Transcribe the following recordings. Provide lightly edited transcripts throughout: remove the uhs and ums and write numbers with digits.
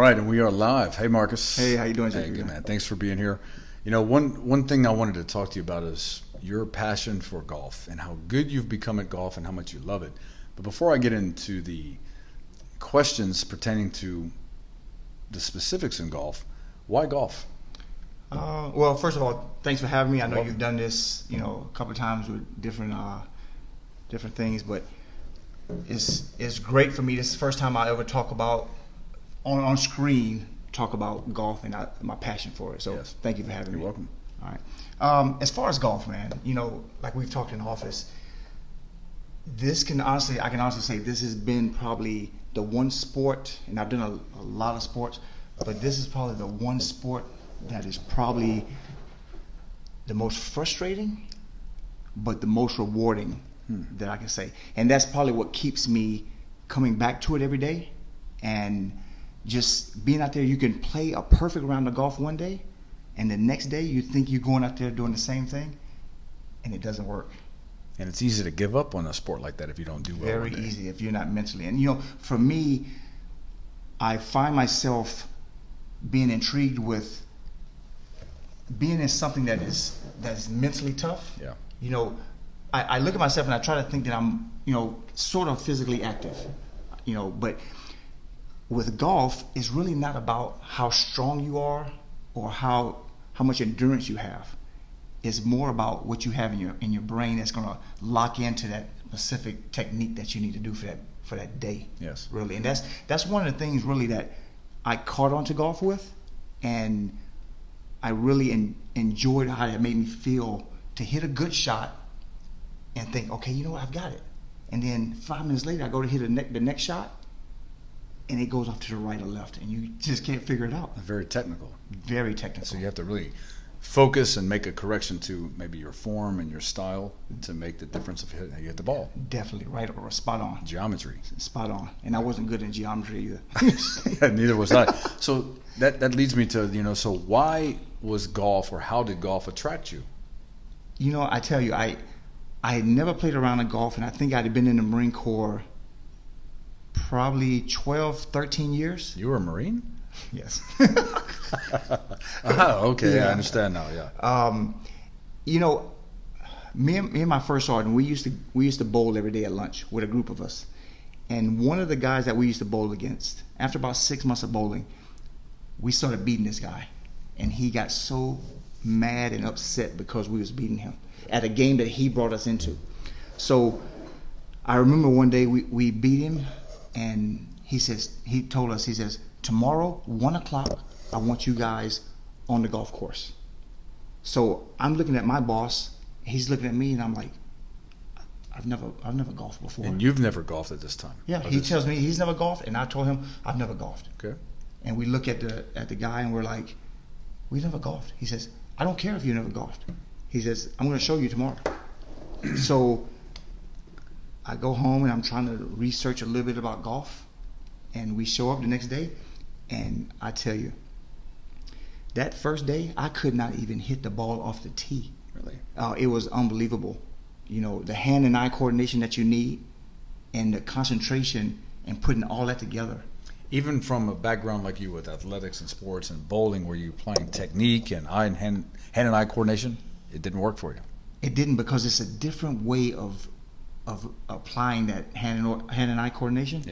right, and we are live. Hey, Markus. Hey, how you doing, Hey, JP? good, man. Thanks for being here. You know, one thing I wanted to talk to you about is your passion for golf and how good you've become at golf and how much you love it. But before I get into the questions pertaining to the specifics in golf, why golf? Well, first of all, thanks for having me. I know you've done this, a couple of times with different things, but it's great for me. This is the first time I ever talk about on screen talk about golf and my passion for it. So Yes. Thank you for having me. You're welcome. All right. As far as golf, man, like we've talked in the office, I can honestly say this has been probably the one sport, and I've done a lot of sports, but this is probably the one sport that is probably the most frustrating, but the most rewarding that I can say. And that's probably what keeps me coming back to it every day. And just being out there, you can play a perfect round of golf one day, and the next day you think you're going out there doing the same thing, and it doesn't work. And it's easy to give up on a sport like that if you don't do well. Very easy if you're not mentally. And for me, I find myself being intrigued with being in something that's mentally tough. Yeah. I look at myself and I try to think that I'm, sort of physically active, but with golf, it's really not about how strong you are or how much endurance you have. It's more about what you have in your brain that's going to lock into that specific technique that you need to do for that day. Yes. Really, and that's one of the things really that I caught on to golf with, and I really enjoyed how it made me feel to hit a good shot and think, okay, you know what, I've got it. And then 5 minutes later, I go to hit the next shot, and it goes off to the right or left, and you just can't figure it out. Very technical. Very technical. So you have to really focus and make a correction to maybe your form and your style to make the difference of how you hit the ball. Definitely right or spot on. Geometry. Spot on. And I wasn't good in geometry either. Neither was I. So that leads me to, so why was golf, or how did golf attract you? I tell you, I had never played a round of golf, and I think I'd been in the Marine Corps probably 12, 13 years. You were a Marine? Yes. Okay. Yeah. I understand now. Yeah. Me and my first sergeant, we used to bowl every day at lunch with a group of us. And one of the guys that we used to bowl against, after about 6 months of bowling, we started beating this guy. And he got so mad and upset because we was beating him at a game that he brought us into. So I remember one day we beat him, and he told us, tomorrow, 1 o'clock, I want you guys on the golf course. So I'm looking at my boss, he's looking at me, and I'm like, I've never golfed before. And you've never golfed at this time? Yeah, he tells me he's never golfed, and I told him I've never golfed. Okay. And we look at the guy, and we're like, we never golfed. He says, I don't care if you never golfed. He says, I'm going to show you tomorrow. So I go home, and I'm trying to research a little bit about golf, and we show up the next day, and I tell you, that first day, I could not even hit the ball off the tee. Really? It was unbelievable. The hand and eye coordination that you need, and the concentration, and putting all that together. Even from a background like you with athletics and sports and bowling, where you're playing technique and hand and eye coordination, it didn't work for you. It didn't, because it's a different way of applying that hand and eye coordination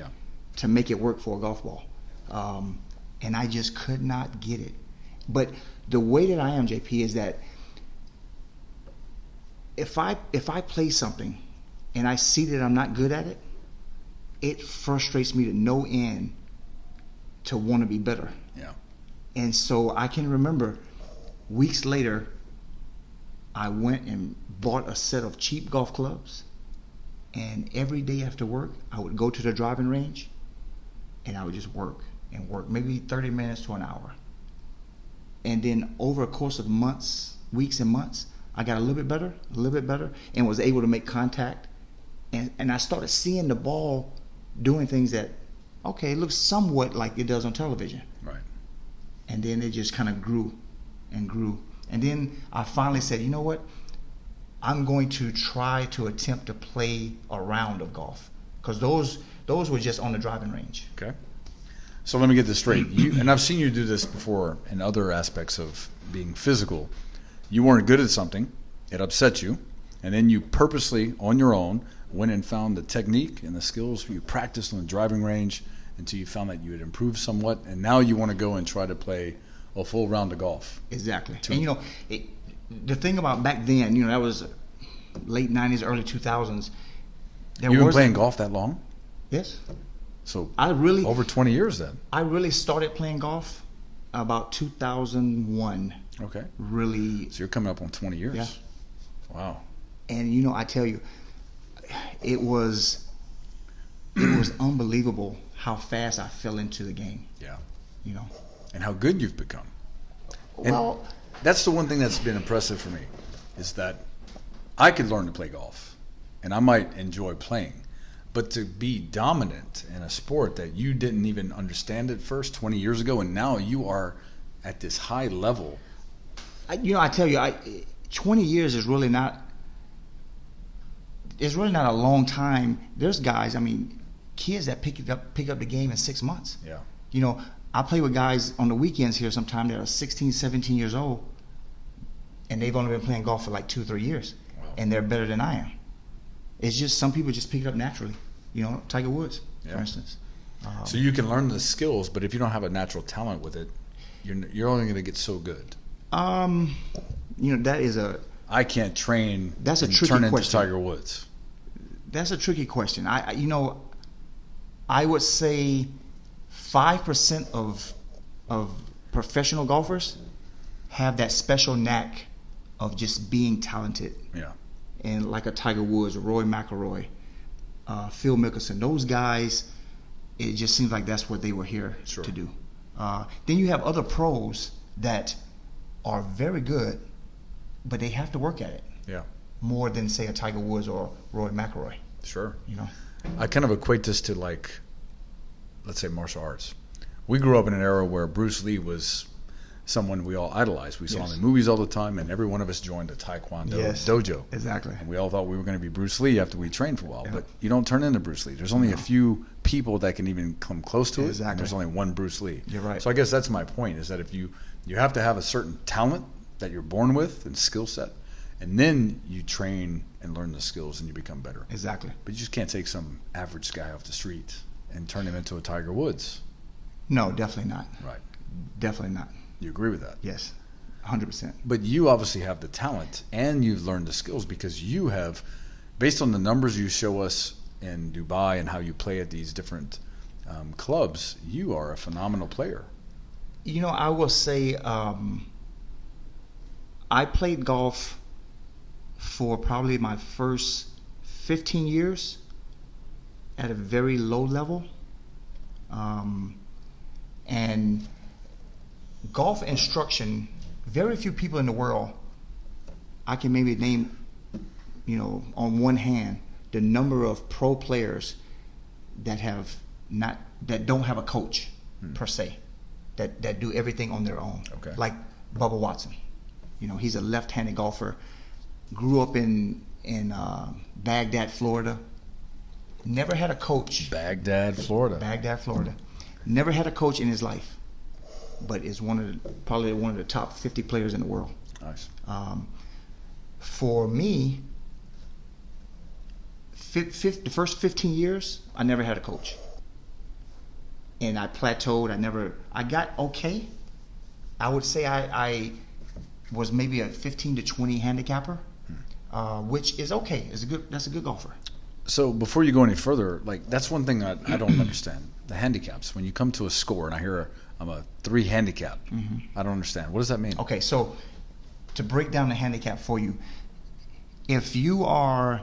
to make it work for a golf ball. And I just could not get it. But the way that I am, JP, is that if I play something and I see that I'm not good at it, it frustrates me to no end to want to be better. Yeah. And so I can remember weeks later, I went and bought a set of cheap golf clubs, and every day after work, I would go to the driving range, and I would just work and work, maybe 30 minutes to an hour. And then over a course of weeks and months, I got a little bit better, and was able to make contact. And I started seeing the ball doing things that, okay, it looks somewhat like it does on television. Right. And then it just kind of grew and grew. And then I finally said, you know what? I'm going to try to attempt to play a round of golf, because those were just on the driving range. Okay. So let me get this straight. And I've seen you do this before in other aspects of being physical. You weren't good at something, it upset you, and then you purposely, on your own, went and found the technique and the skills you practiced on the driving range until you found that you had improved somewhat, and now you want to go and try to play a full round of golf. Exactly. And the thing about back then, that was late 90s, early 2000s. You've been playing golf that long? Yes. So over 20 years then. I really started playing golf about 2001. Okay. Really. So you're coming up on 20 years. Yeah. Wow. And I tell you, it was unbelievable how fast I fell into the game. Yeah. And how good you've become. Well, and that's the one thing that's been impressive for me, is that I could learn to play golf, and I might enjoy playing, but to be dominant in a sport that you didn't even understand at first 20 years ago, and now you are at this high level. I tell you, 20 years is really not. It's really not a long time. There's guys, kids that pick up the game in 6 months. Yeah. I play with guys on the weekends here sometimes that are 16, 17 years old, and they've only been playing golf for like 2 or 3 years, and they're better than I am. It's just some people just pick it up naturally. Tiger Woods, for instance. So you can learn the skills, but if you don't have a natural talent with it, you're only going to get so good. That is I can't train. That's a tricky turn into question. Tiger Woods. That's a tricky question. I would say 5% of professional golfers have that special knack of just being talented. Yeah. And like a Tiger Woods, Roy McIlroy, Phil Mickelson, those guys, it just seems like that's what they were here to do. Then you have other pros that are very good, but they have to work at it. Yeah. More than, say, a Tiger Woods or Roy McIlroy. Sure. I kind of equate this to, like, let's say martial arts. We grew up in an era where Bruce Lee was someone we all idolized. We saw him in movies all the time, and every one of us joined a Taekwondo dojo. Exactly. And we all thought we were going to be Bruce Lee after we trained for a while. Yeah. But you don't turn into Bruce Lee. There's only a few people that can even come close to it, and there's only one Bruce Lee. You're right. So I guess that's my point, is that if you have to have a certain talent that you're born with and skill set, and then you train and learn the skills and you become better. Exactly. But you just can't take some average guy off the street and turn him into a Tiger Woods. No, definitely not. Right. Definitely not. You agree with that? Yes, 100%. But you obviously have the talent and you've learned the skills, because you have, based on the numbers you show us in Dubai and how you play at these different clubs, you are a phenomenal player. I will say I played golf for probably my first 15 years at a very low level. And golf instruction, very few people in the world, I can maybe name, on one hand, the number of pro players that don't have a coach per se, that do everything on their own. Okay. Like Bubba Watson. He's a left-handed golfer, grew up in Baghdad, Florida. Never had a coach. Baghdad, Florida. Never had a coach in his life, but is probably one of the top 50 players in the world. Nice. For me, the first 15 years, I never had a coach, and I plateaued. I got okay. I would say I was maybe a 15 to 20 handicapper, which is okay. That's a good golfer. So before you go any further, that's one thing I don't understand. The handicaps. When you come to a score and I hear I'm a 3 handicap, I don't understand. What does that mean? Okay, so to break down the handicap for you, if you are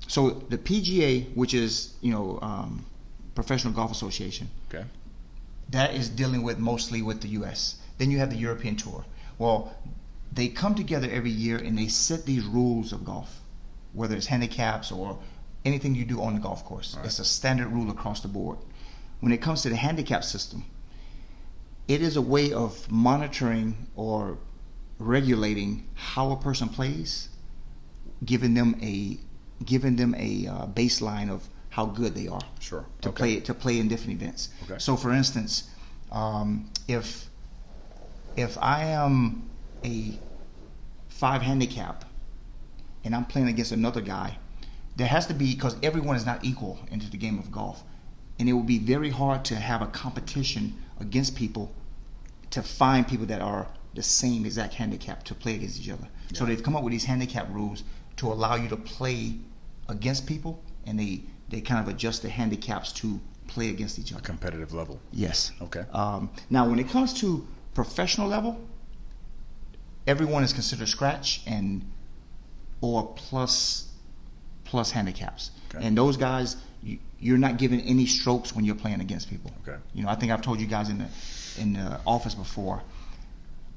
so the PGA, which is Professional Golf Association, okay, that is dealing mostly with the U.S. Then you have the European Tour. Well, they come together every year and they set these rules of golf, whether it's handicaps or anything you do on the golf course. Right. It's a standard rule across the board. When it comes to the handicap system, it is a way of monitoring or regulating how a person plays, giving them a baseline of how good they are. Sure. To play in different events. Okay. So, for instance, if I am a 5 handicap and I'm playing against another guy, there has to be, because everyone is not equal into the game of golf, and it will be very hard to have a competition against people to find people that are the same exact handicap to play against each other. Yeah. So they've come up with these handicap rules to allow you to play against people, and they kind of adjust the handicaps to play against each other. A competitive level. Yes. Okay. Now, when it comes to professional level, everyone is considered scratch or plus handicaps. Okay. And those guys, you're not given any strokes when you're playing against people. Okay. I think I've told you guys in the office before,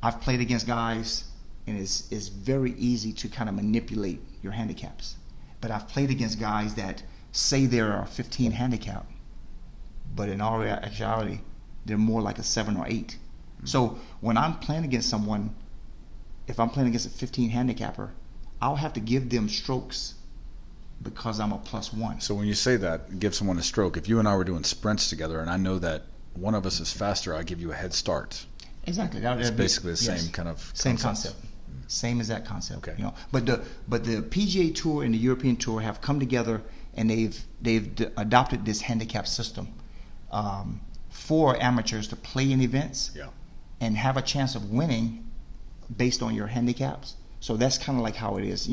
I've played against guys, and it's very easy to kind of manipulate your handicaps. But I've played against guys that say they're a 15 handicap, but in all actuality, they're more like a 7 or 8. Mm-hmm. So when I'm playing against someone, if I'm playing against a 15 handicapper, I'll have to give them strokes because I'm a +1. So when you say that, give someone a stroke, if you and I were doing sprints together and I know that one of us is faster, I give you a head start. Exactly. It's basically the same kind of same concept. Same as that concept. Okay. But the PGA Tour and the European Tour have come together, and they've adopted this handicap system for amateurs to play in events and have a chance of winning based on your handicaps. So that's kind of like how it is.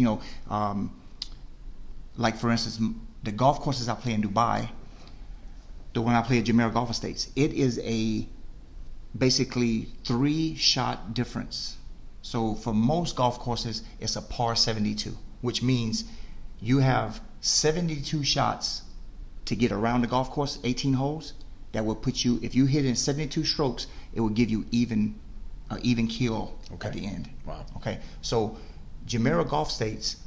Like for instance, the golf courses I play in Dubai, the one I play at Jumeirah Golf Estates, it is a basically 3-shot difference. So for most golf courses, it's a par 72, which means you have 72 shots to get around the golf course, 18 holes. That will put you, if you hit in 72 strokes, it will give you even keel at the end. Wow. Okay. So Jumeirah Golf Estates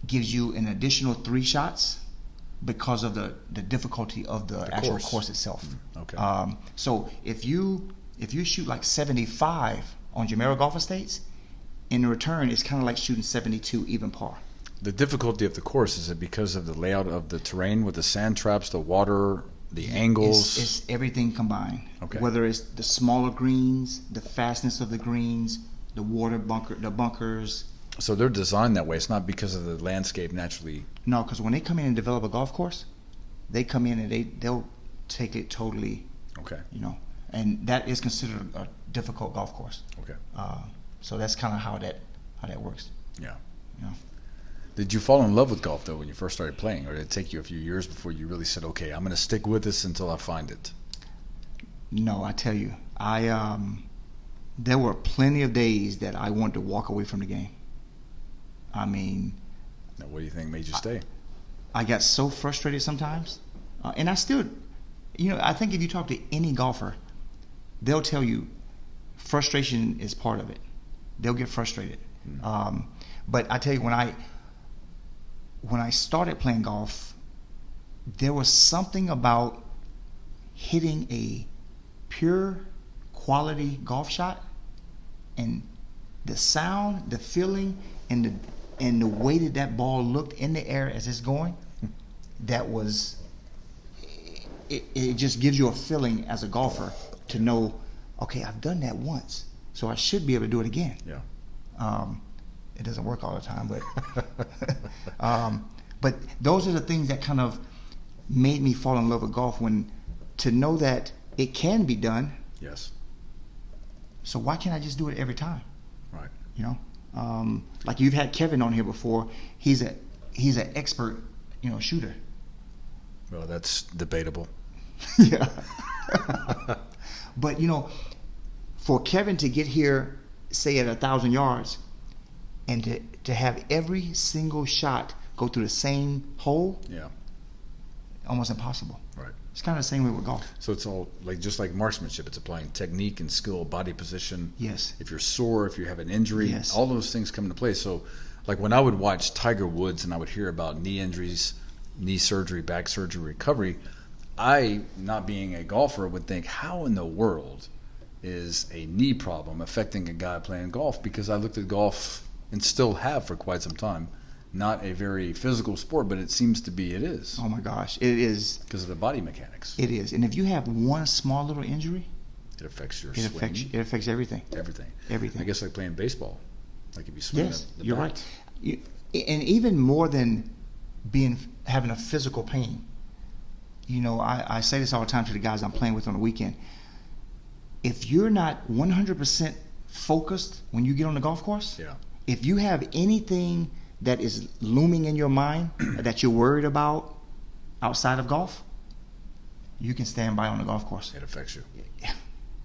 gives you an additional 3 shots because of the difficulty of the actual course itself. Okay. So if you shoot like 75 on Jumeirah Golf Estates, in return it's kind of like shooting 72 even par. The difficulty of the course, is it because of the layout of the terrain with the sand traps, the water, the angles? It's everything combined. Okay. Whether it's the smaller greens, the fastness of the greens, the bunkers. So they're designed that way. It's not because of the landscape naturally. No, because when they come in and develop a golf course, they come in and they'll take it totally. Okay. And that is considered a difficult golf course. Okay. So that's kind of how that works. Yeah. Did you fall in love with golf though when you first started playing, or did it take you a few years before you really said, "Okay, I'm going to stick with this until I find it"? No, I tell you, there were plenty of days that I wanted to walk away from the game. I mean, now, what do you think made you stay? I got so frustrated sometimes, and I still, I think if you talk to any golfer, they'll tell you frustration is part of it. They'll get frustrated. Mm-hmm. But I tell you, when I started playing golf, there was something about hitting a pure quality golf shot, and the sound, the feeling, and the way that ball looked in the air as it's going, that was, it just gives you a feeling as a golfer to know, okay, I've done that once, so I should be able to do it again. Yeah. It doesn't work all the time, but those are the things that kind of made me fall in love with golf, to know that it can be done. Yes. So why can't I just do it every time? Right. Like you've had Kevin on here before. He's an expert, shooter. Well, that's debatable. Yeah. But for Kevin to get here, say at 1,000 yards, and to have every single shot go through the same hole, almost impossible. Right. It's kind of the same way with golf. So it's all just like marksmanship. It's applying technique and skill, body position. Yes. If you're sore, if you have an injury, yes, all those things come into play. So, like when I would watch Tiger Woods and I would hear about knee injuries, knee surgery, back surgery, recovery, I, not being a golfer, would think, how in the world is a knee problem affecting a guy playing golf? Because I looked at golf, and still have for quite some time, not a very physical sport, but it seems to be. It is. Oh my gosh, it is. Because of the body mechanics. It is. And if you have one small little injury, it affects your it swing. It affects everything. Everything. I guess like playing baseball. Like if you swing the you're bat. right. And even more than having a physical pain, I say this all the time to the guys I'm playing with on the weekend. If you're not 100% focused when you get on the golf course, if you have anything that is looming in your mind that you're worried about outside of golf, you can stand by on the golf course. It affects you.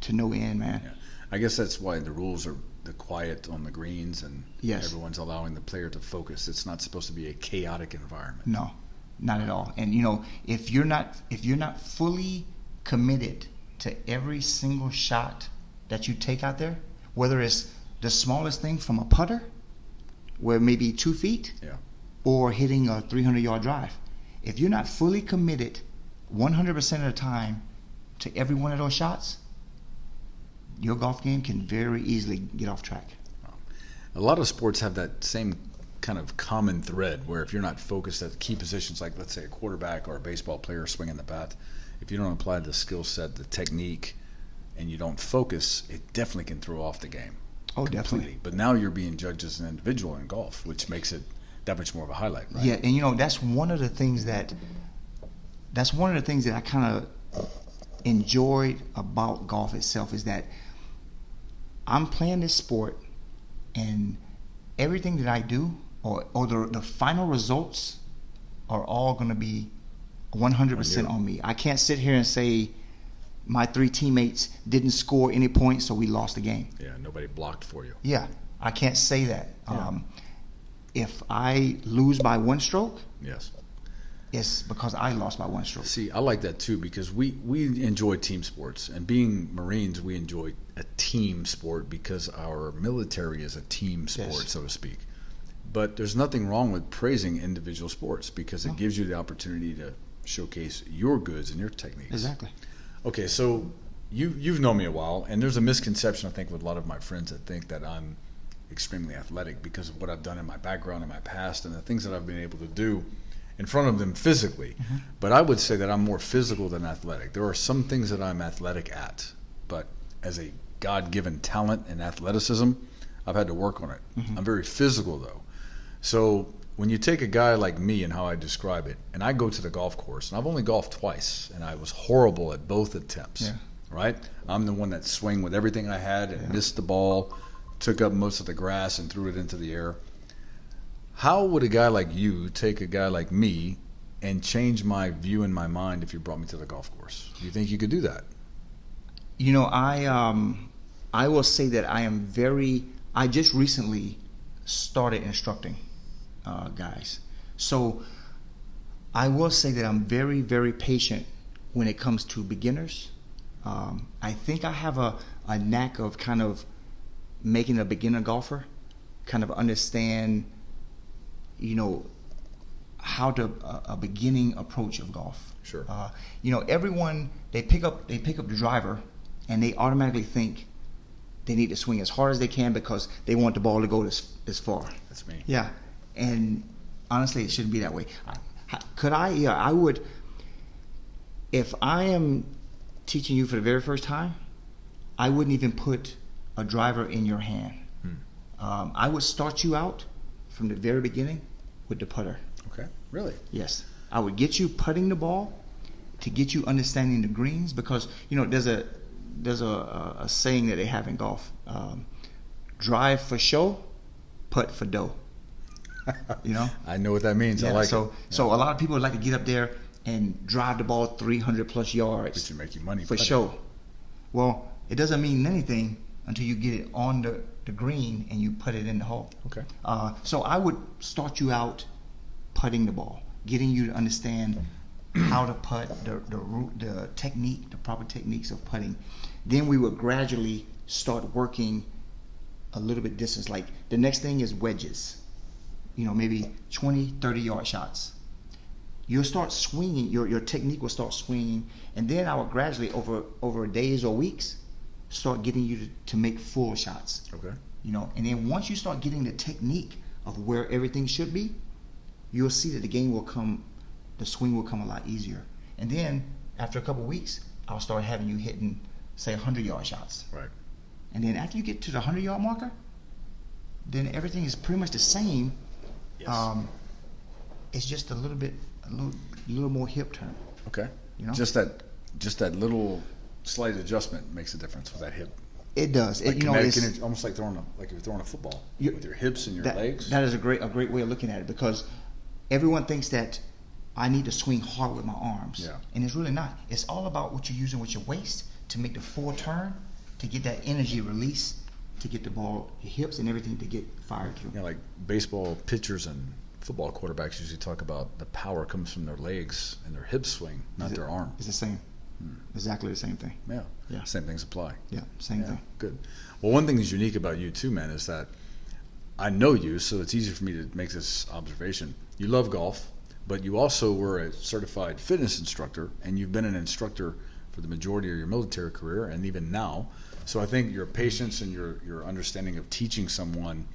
To no end, man. Yeah. I guess that's why the rules are the quiet on the greens and everyone's allowing the player to focus. It's not supposed to be a chaotic environment. No, not at all. And if you're not fully committed to every single shot that you take out there, whether it's the smallest thing from a putter, where maybe 2 feet, or hitting a 300-yard drive, if you're not fully committed 100% of the time to every one of those shots, your golf game can very easily get off track. A lot of sports have that same kind of common thread where if you're not focused at key positions, like let's say a quarterback or a baseball player swinging the bat, if you don't apply the skill set, the technique, and you don't focus, it definitely can throw off the game. Oh, completely. Definitely. But now you're being judged as an individual in golf, which makes it that much more of a highlight, right? Yeah, and that's one of the things that I kind of enjoyed about golf itself, is that I'm playing this sport, and everything that I do, or the final results, are all going to be 100% on me. I can't sit here and say my 3 teammates didn't score any points, so we lost the game. Yeah, nobody blocked for you. Yeah, I can't say that. Yeah. If I lose by 1 stroke, yes, it's because I lost by 1 stroke. See, I like that too, because we enjoy team sports, and being Marines, we enjoy a team sport because our military is a team sport, so to speak. But there's nothing wrong with praising individual sports because it gives you the opportunity to showcase your goods and your techniques. Exactly. Okay, so you've known me a while, and there's a misconception I think with a lot of my friends that think that I'm extremely athletic because of what I've done in my background and my past and the things that I've been able to do in front of them physically. Mm-hmm. But I would say that I'm more physical than athletic. There are some things that I'm athletic at, but as a God-given talent and athleticism, I've had to work on it. Mm-hmm. I'm very physical though. So when you take a guy like me and how I describe it, and I go to the golf course, and I've only golfed twice, and I was horrible at both attempts, right? I'm the one that swung with everything I had and missed the ball, took up most of the grass and threw it into the air. How would a guy like you take a guy like me and change my view in my mind if you brought me to the golf course? Do you think you could do that? I will say that I just recently started instructing guys. So I will say that I'm very, very patient when it comes to beginners. I think I have a knack of kind of making a beginner golfer kind of understand, how to a beginning approach of golf. Sure. Everyone, they pick up the driver and they automatically think they need to swing as hard as they can because they want the ball to go as far. That's me. Yeah. And honestly, it shouldn't be that way. I would, if I am teaching you for the very first time, I wouldn't even put a driver in your hand. I would start you out from the very beginning with the putter. Okay, really? Yes. I would get you putting the ball to get you understanding the greens because, there's a saying that they have in golf. Drive for show, putt for dough. I know what that means. I like it. So a lot of people like to get up there and drive the ball 300 plus yards. Which will make you money for show. Well, it doesn't mean anything until you get it on the green and you put it in the hole. Okay. So I would start you out putting the ball, getting you to understand how to putt, the technique, the proper techniques of putting. Then we would gradually start working a little bit distance. Like the next thing is wedges. Maybe 20, 30-yard shots. You'll start swinging, your technique will start swinging, and then I will gradually, over days or weeks, start getting you to make full shots. Okay. And then once you start getting the technique of where everything should be, you'll see that the swing will come a lot easier. And then after a couple of weeks, I'll start having you hitting, say, 100-yard shots. Right. And then after you get to the 100-yard marker, then everything is pretty much the same. Yes. It's just a little more hip turn. Okay. You know? Just that little slight adjustment makes a difference with that hip. It does. Like It's almost like you're throwing a football with your hips and your legs. That is a great way of looking at it, because everyone thinks that I need to swing hard with my arms. Yeah. And it's really not. It's all about what you're using with your waist to make the full turn, to get that energy release, to get the ball, your hips and everything to get fired through. You know, like baseball pitchers and football quarterbacks usually talk about the power comes from their legs and their hip swing, not their arm. It's the same. Exactly the same thing. Yeah. Same things apply. Yeah, same thing. Good. Well, one thing that's unique about you too, man, is that I know you, so it's easy for me to make this observation. You love golf, but you also were a certified fitness instructor, and you've been an instructor for the majority of your military career and even now. So I think your patience and your understanding of teaching someone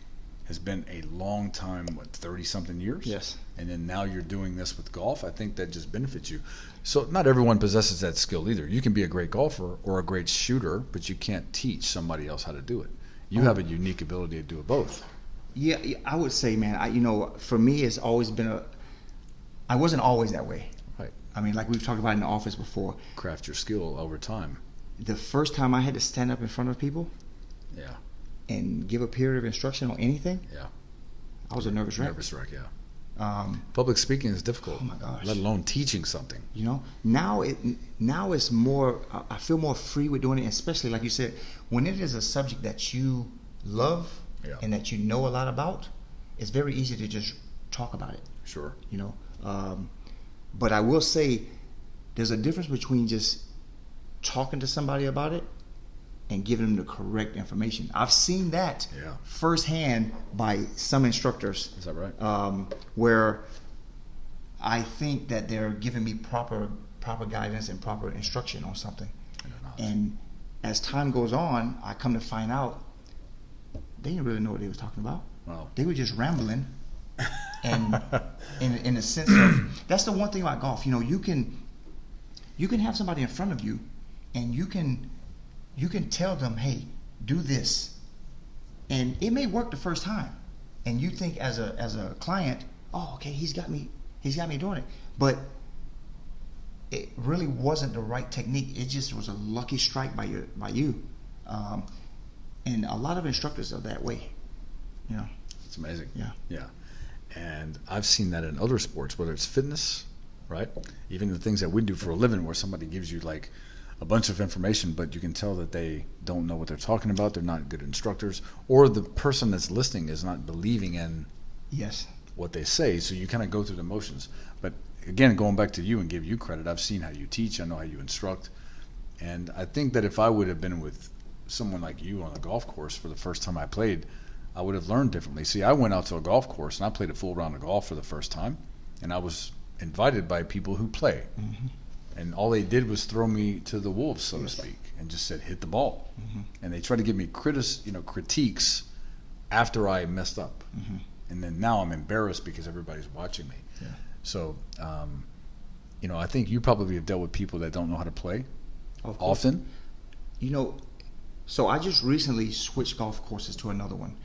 has been a long time, 30-something years? Yes. And then now you're doing this with golf. I think that just benefits you. So not everyone possesses that skill either. You can be a great golfer or a great shooter, but you can't teach somebody else how to do it. You have a unique ability to do it both. Yeah, I would say, man, for me, it's always been I wasn't always that way. Right. I mean, like we've talked about in the office before. Craft your skill over time. The first time I had to stand up in front of people, Yeah. and give a period of instruction on anything, Yeah. I was a nervous wreck. Nervous wreck, yeah. Public speaking is difficult. Oh my gosh. Let alone teaching something. Now it's more. I feel more free with doing it, especially like you said, when it is a subject that you love and that you know a lot about. It's very easy to just talk about it. Sure. But I will say, there's a difference between just talking to somebody about it and giving them the correct information. I've seen that firsthand by some instructors. Is that right? Where I think that they're giving me proper guidance and proper instruction on something. And as time goes on, I come to find out they didn't really know what they was talking about. Wow. They were just rambling. And in the sense of, that's the one thing about golf. You can have somebody in front of you, and you can tell them, hey, do this, and it may work the first time, and you think as a client, oh, okay, he's got me doing it, but it really wasn't the right technique. It just was a lucky strike by you, and a lot of instructors are that way. It's amazing. Yeah. And I've seen that in other sports, whether it's fitness, right? Even the things that we do for a living, where somebody gives you like a bunch of information, but you can tell that they don't know what they're talking about. They're not good instructors, or the person that's listening is not believing in what they say. So you kind of go through the motions. But again, going back to you and give you credit, I've seen how you teach. I know how you instruct. And I think that if I would have been with someone like you on a golf course for the first time I played, I would have learned differently. See, I went out to a golf course and I played a full round of golf for the first time, and I was invited by people who play. Mm-hmm. And all they did was throw me to the wolves, so to speak, and just said, hit the ball. Mm-hmm. And they tried to give me critiques after I messed up. Mm-hmm. And then now I'm embarrassed because everybody's watching me. Yeah. So, I think you probably have dealt with people that don't know how to play often. So I just recently switched golf courses to another one.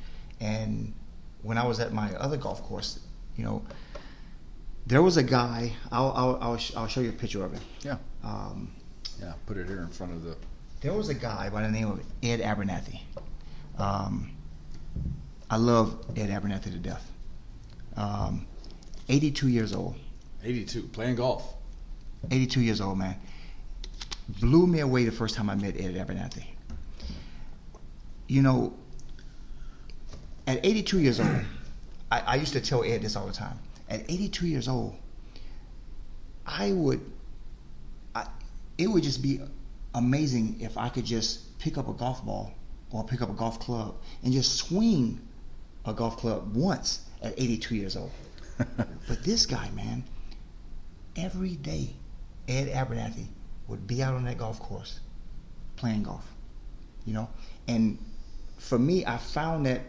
And when I was at my other golf course, there was a guy. I'll show you a picture of him. Yeah. Put it here in front of the. There was a guy by the name of Ed Abernathy. I love Ed Abernathy to death. 82 years old. 82, playing golf. 82 years old, man. Blew me away the first time I met Ed Abernathy. At 82 years old, I used to tell Ed this all the time. At 82 years old, it would just be amazing if I could just pick up a golf ball or pick up a golf club and just swing a golf club once at 82 years old. But this guy, man, every day, Ed Abernathy would be out on that golf course playing golf, and for me, I found it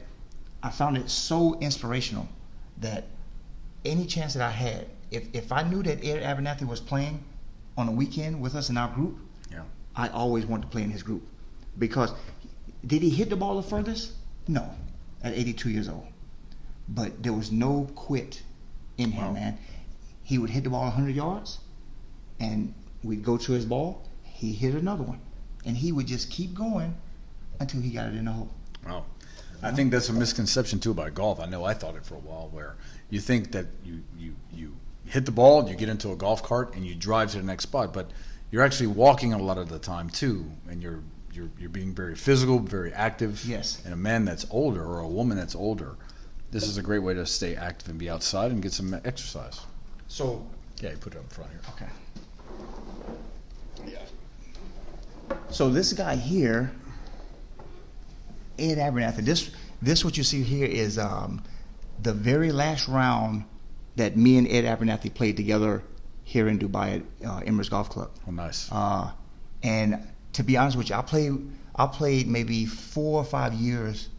so inspirational that any chance that I had, if I knew that Ed Abernathy was playing on a weekend with us in our group, Yeah. I always wanted to play in his group. Because did he hit the ball the furthest? No, at 82 years old. But there was no quit in him, Wow. man. He would hit the ball 100 yards, and we'd go to his ball. He hit another one, and he would just keep going until he got it in the hole. Wow. I think that's a misconception too about golf. I know I thought it for a while, where you think that you hit the ball, you get into a golf cart, and you drive to the next spot, but you're actually walking a lot of the time too, and you're being very physical, very active. Yes. And a man that's older or a woman that's older, this is a great way to stay active and be outside and get some exercise. So, Yeah, you put it up front here. okay. So this guy here, Ed Abernathy, this what you see here is the very last round that me and Ed Abernathy played together here in Dubai at Emirates Golf Club. Oh, nice. And to be honest with you, I played maybe 4 or 5 years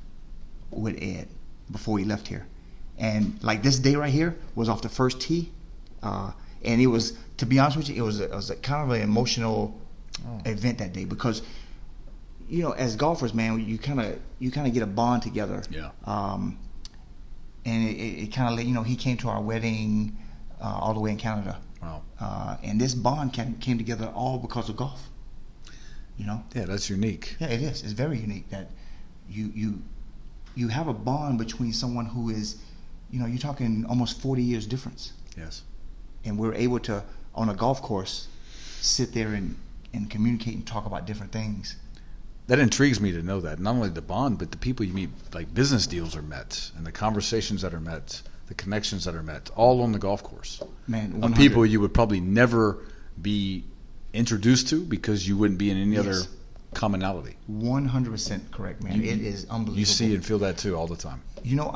with Ed before he left here. And like this day right here was off the first tee. And it was, to be honest with you, it was a kind of an emotional event that day, because you know, as golfers, man, you kind of get a bond together. Yeah. And it kind of, you know, he came to our wedding all the way in Canada. Wow. And this bond came together all because of golf. You know. Yeah, that's unique. Yeah, it is. It's very unique that you have a bond between someone who is, you know, you're talking almost 40 years difference. Yes. And we're able to, on a golf course, sit there and communicate and talk about different things. That intrigues me to know that. Not only the bond, but the people you meet, like business deals are met, and the conversations that are met, the connections that are met, all on the golf course. Man, Of 100. people you would probably never be introduced to because you wouldn't be in any other commonality. 100% correct, man. It is unbelievable. You see and feel that too all the time. You know,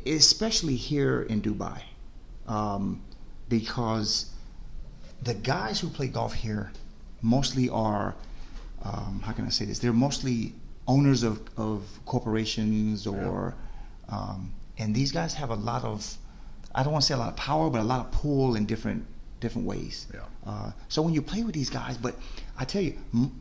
especially here in Dubai, because the guys who play golf here mostly are, how can I say this? They're mostly owners of corporations or, and these guys have a lot of, I don't want to say a lot of power, but a lot of pull in different ways. Yeah. So when you play with these guys, but I tell you,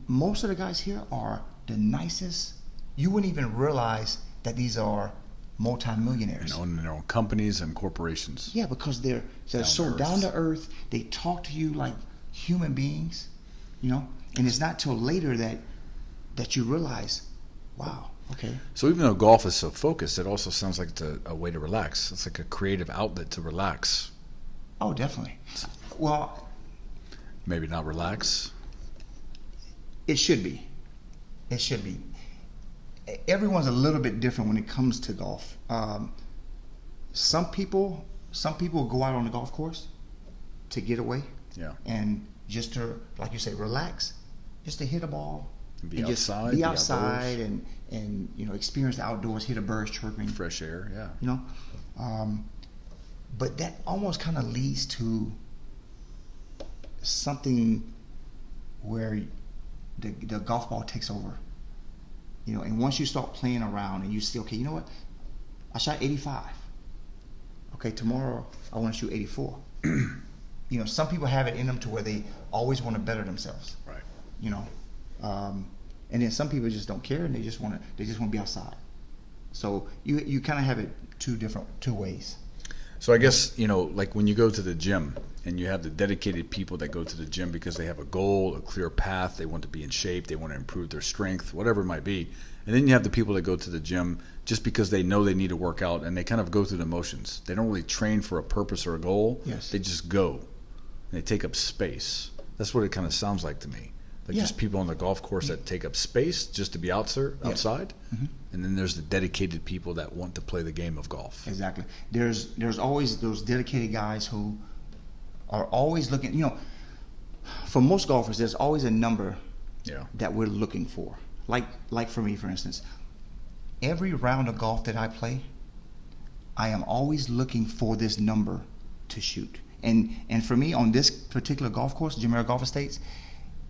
most of the guys here are the nicest. You wouldn't even realize that these are multimillionaires. And owning their own companies and corporations. Yeah, because they're so down to earth. They talk to you like human beings, you know. And it's not till later that you realize, wow, okay. So even though golf is so focused, it also sounds like it's a way to relax. It's like a creative outlet to relax. Oh, definitely. Well, Maybe not relax. it should be. It should be. Everyone's a little bit different when it comes to golf. Some people go out on the golf course to get away. Yeah. And just to, like you say, relax, just to hit a ball. Be and outside, just be be outside and you know, experience the outdoors, hear the birds chirping. Fresh air, yeah. You know, but that almost kind of leads to something where the golf ball takes over. You know, and once you start playing around and you see, okay, you know what? I shot 85. Okay, tomorrow I want to shoot 84. You know, some people have it in them to where they always want to better themselves. Right. You know, and then some people just don't care and they just want to be outside. So you kind of have it two ways. So I guess, you know, like when you go to the gym and you have the dedicated people that go to the gym because they have a goal, a clear path, they want to be in shape, they want to improve their strength, whatever it might be. And then you have the people that go to the gym just because they know they need to work out and they kind of go through the motions. They don't really train for a purpose or a goal. Yes. They just go. And they take up space. That's what it kind of sounds like to me. Like just people on the golf course that take up space just to be outside. Mm-hmm. And then there's the dedicated people that want to play the game of golf. Exactly. There's always those dedicated guys who are always looking. You know, for most golfers, there's always a number that we're looking for. Like for me, for instance, every round of golf that I play, I am always looking for this number to shoot. And for me, on this particular golf course, Jumeirah Golf Estates,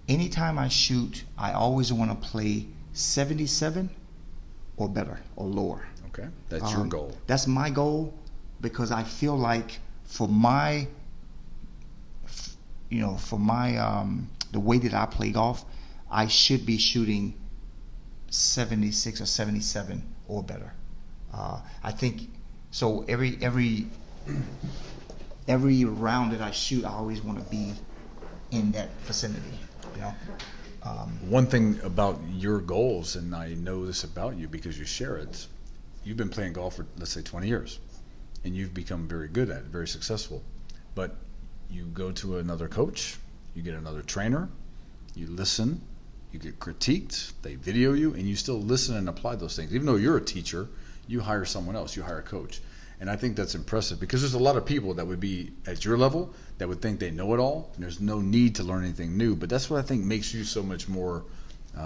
anytime I shoot, I always want to play 77 or better or lower. Okay, that's your goal. That's my goal, because I feel like for my the way that I play golf, I should be shooting 76 or 77 or better. I think so. Every round that I shoot, I always want to be in that vicinity. You know. One thing about your goals, and I know this about you because you share it. You've been playing golf for, let's say, 20 years, and you've become very good at it, very successful. But you go to another coach, you get another trainer, you listen, you get critiqued, they video you, and you still listen and apply those things. Even though you're a teacher, you hire someone else, you hire a coach. And I think that's impressive, because there's a lot of people that would be at your level that would think they know it all, and there's no need to learn anything new. But that's what I think makes you so much more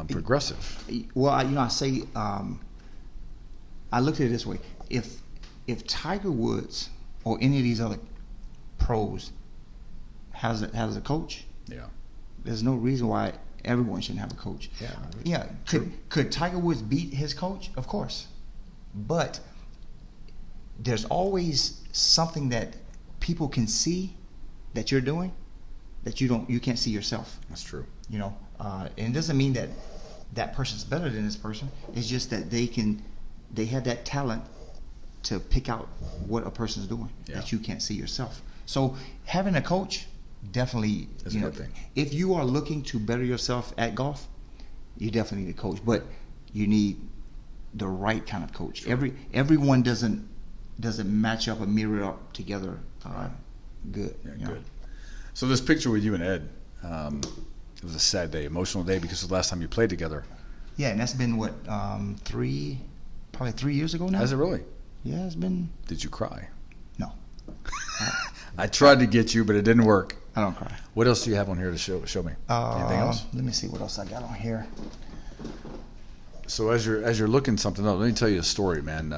progressive. Well, I say, I looked at it this way: if Tiger Woods or any of these other pros has a coach, Yeah. there's no reason why everyone shouldn't have a coach. Yeah. Could Tiger Woods beat his coach? Of course, but there's always something that people can see that you're doing that you can't see yourself. That's true. You know, and it doesn't mean that person's better than this person. It's just that they have that talent to pick out what a person's doing that you can't see yourself. So having a coach definitely is a good thing. If you are looking to better yourself at golf, you definitely need a coach, but you need the right kind of coach. Sure. Everyone doesn't match up or mirror up together good. Yeah, good. So this picture with you and Ed, it was a sad day, emotional day, because it was the last time you played together. Yeah, and that's been what, probably 3 years ago now. Has it really? Yeah, it's been. Did you cry? No. I tried to get you, but it didn't work. I don't cry. What else do you have on here to show me? Anything else? Let me see what else I got on here. So as you're looking something up, let me tell you a story, man,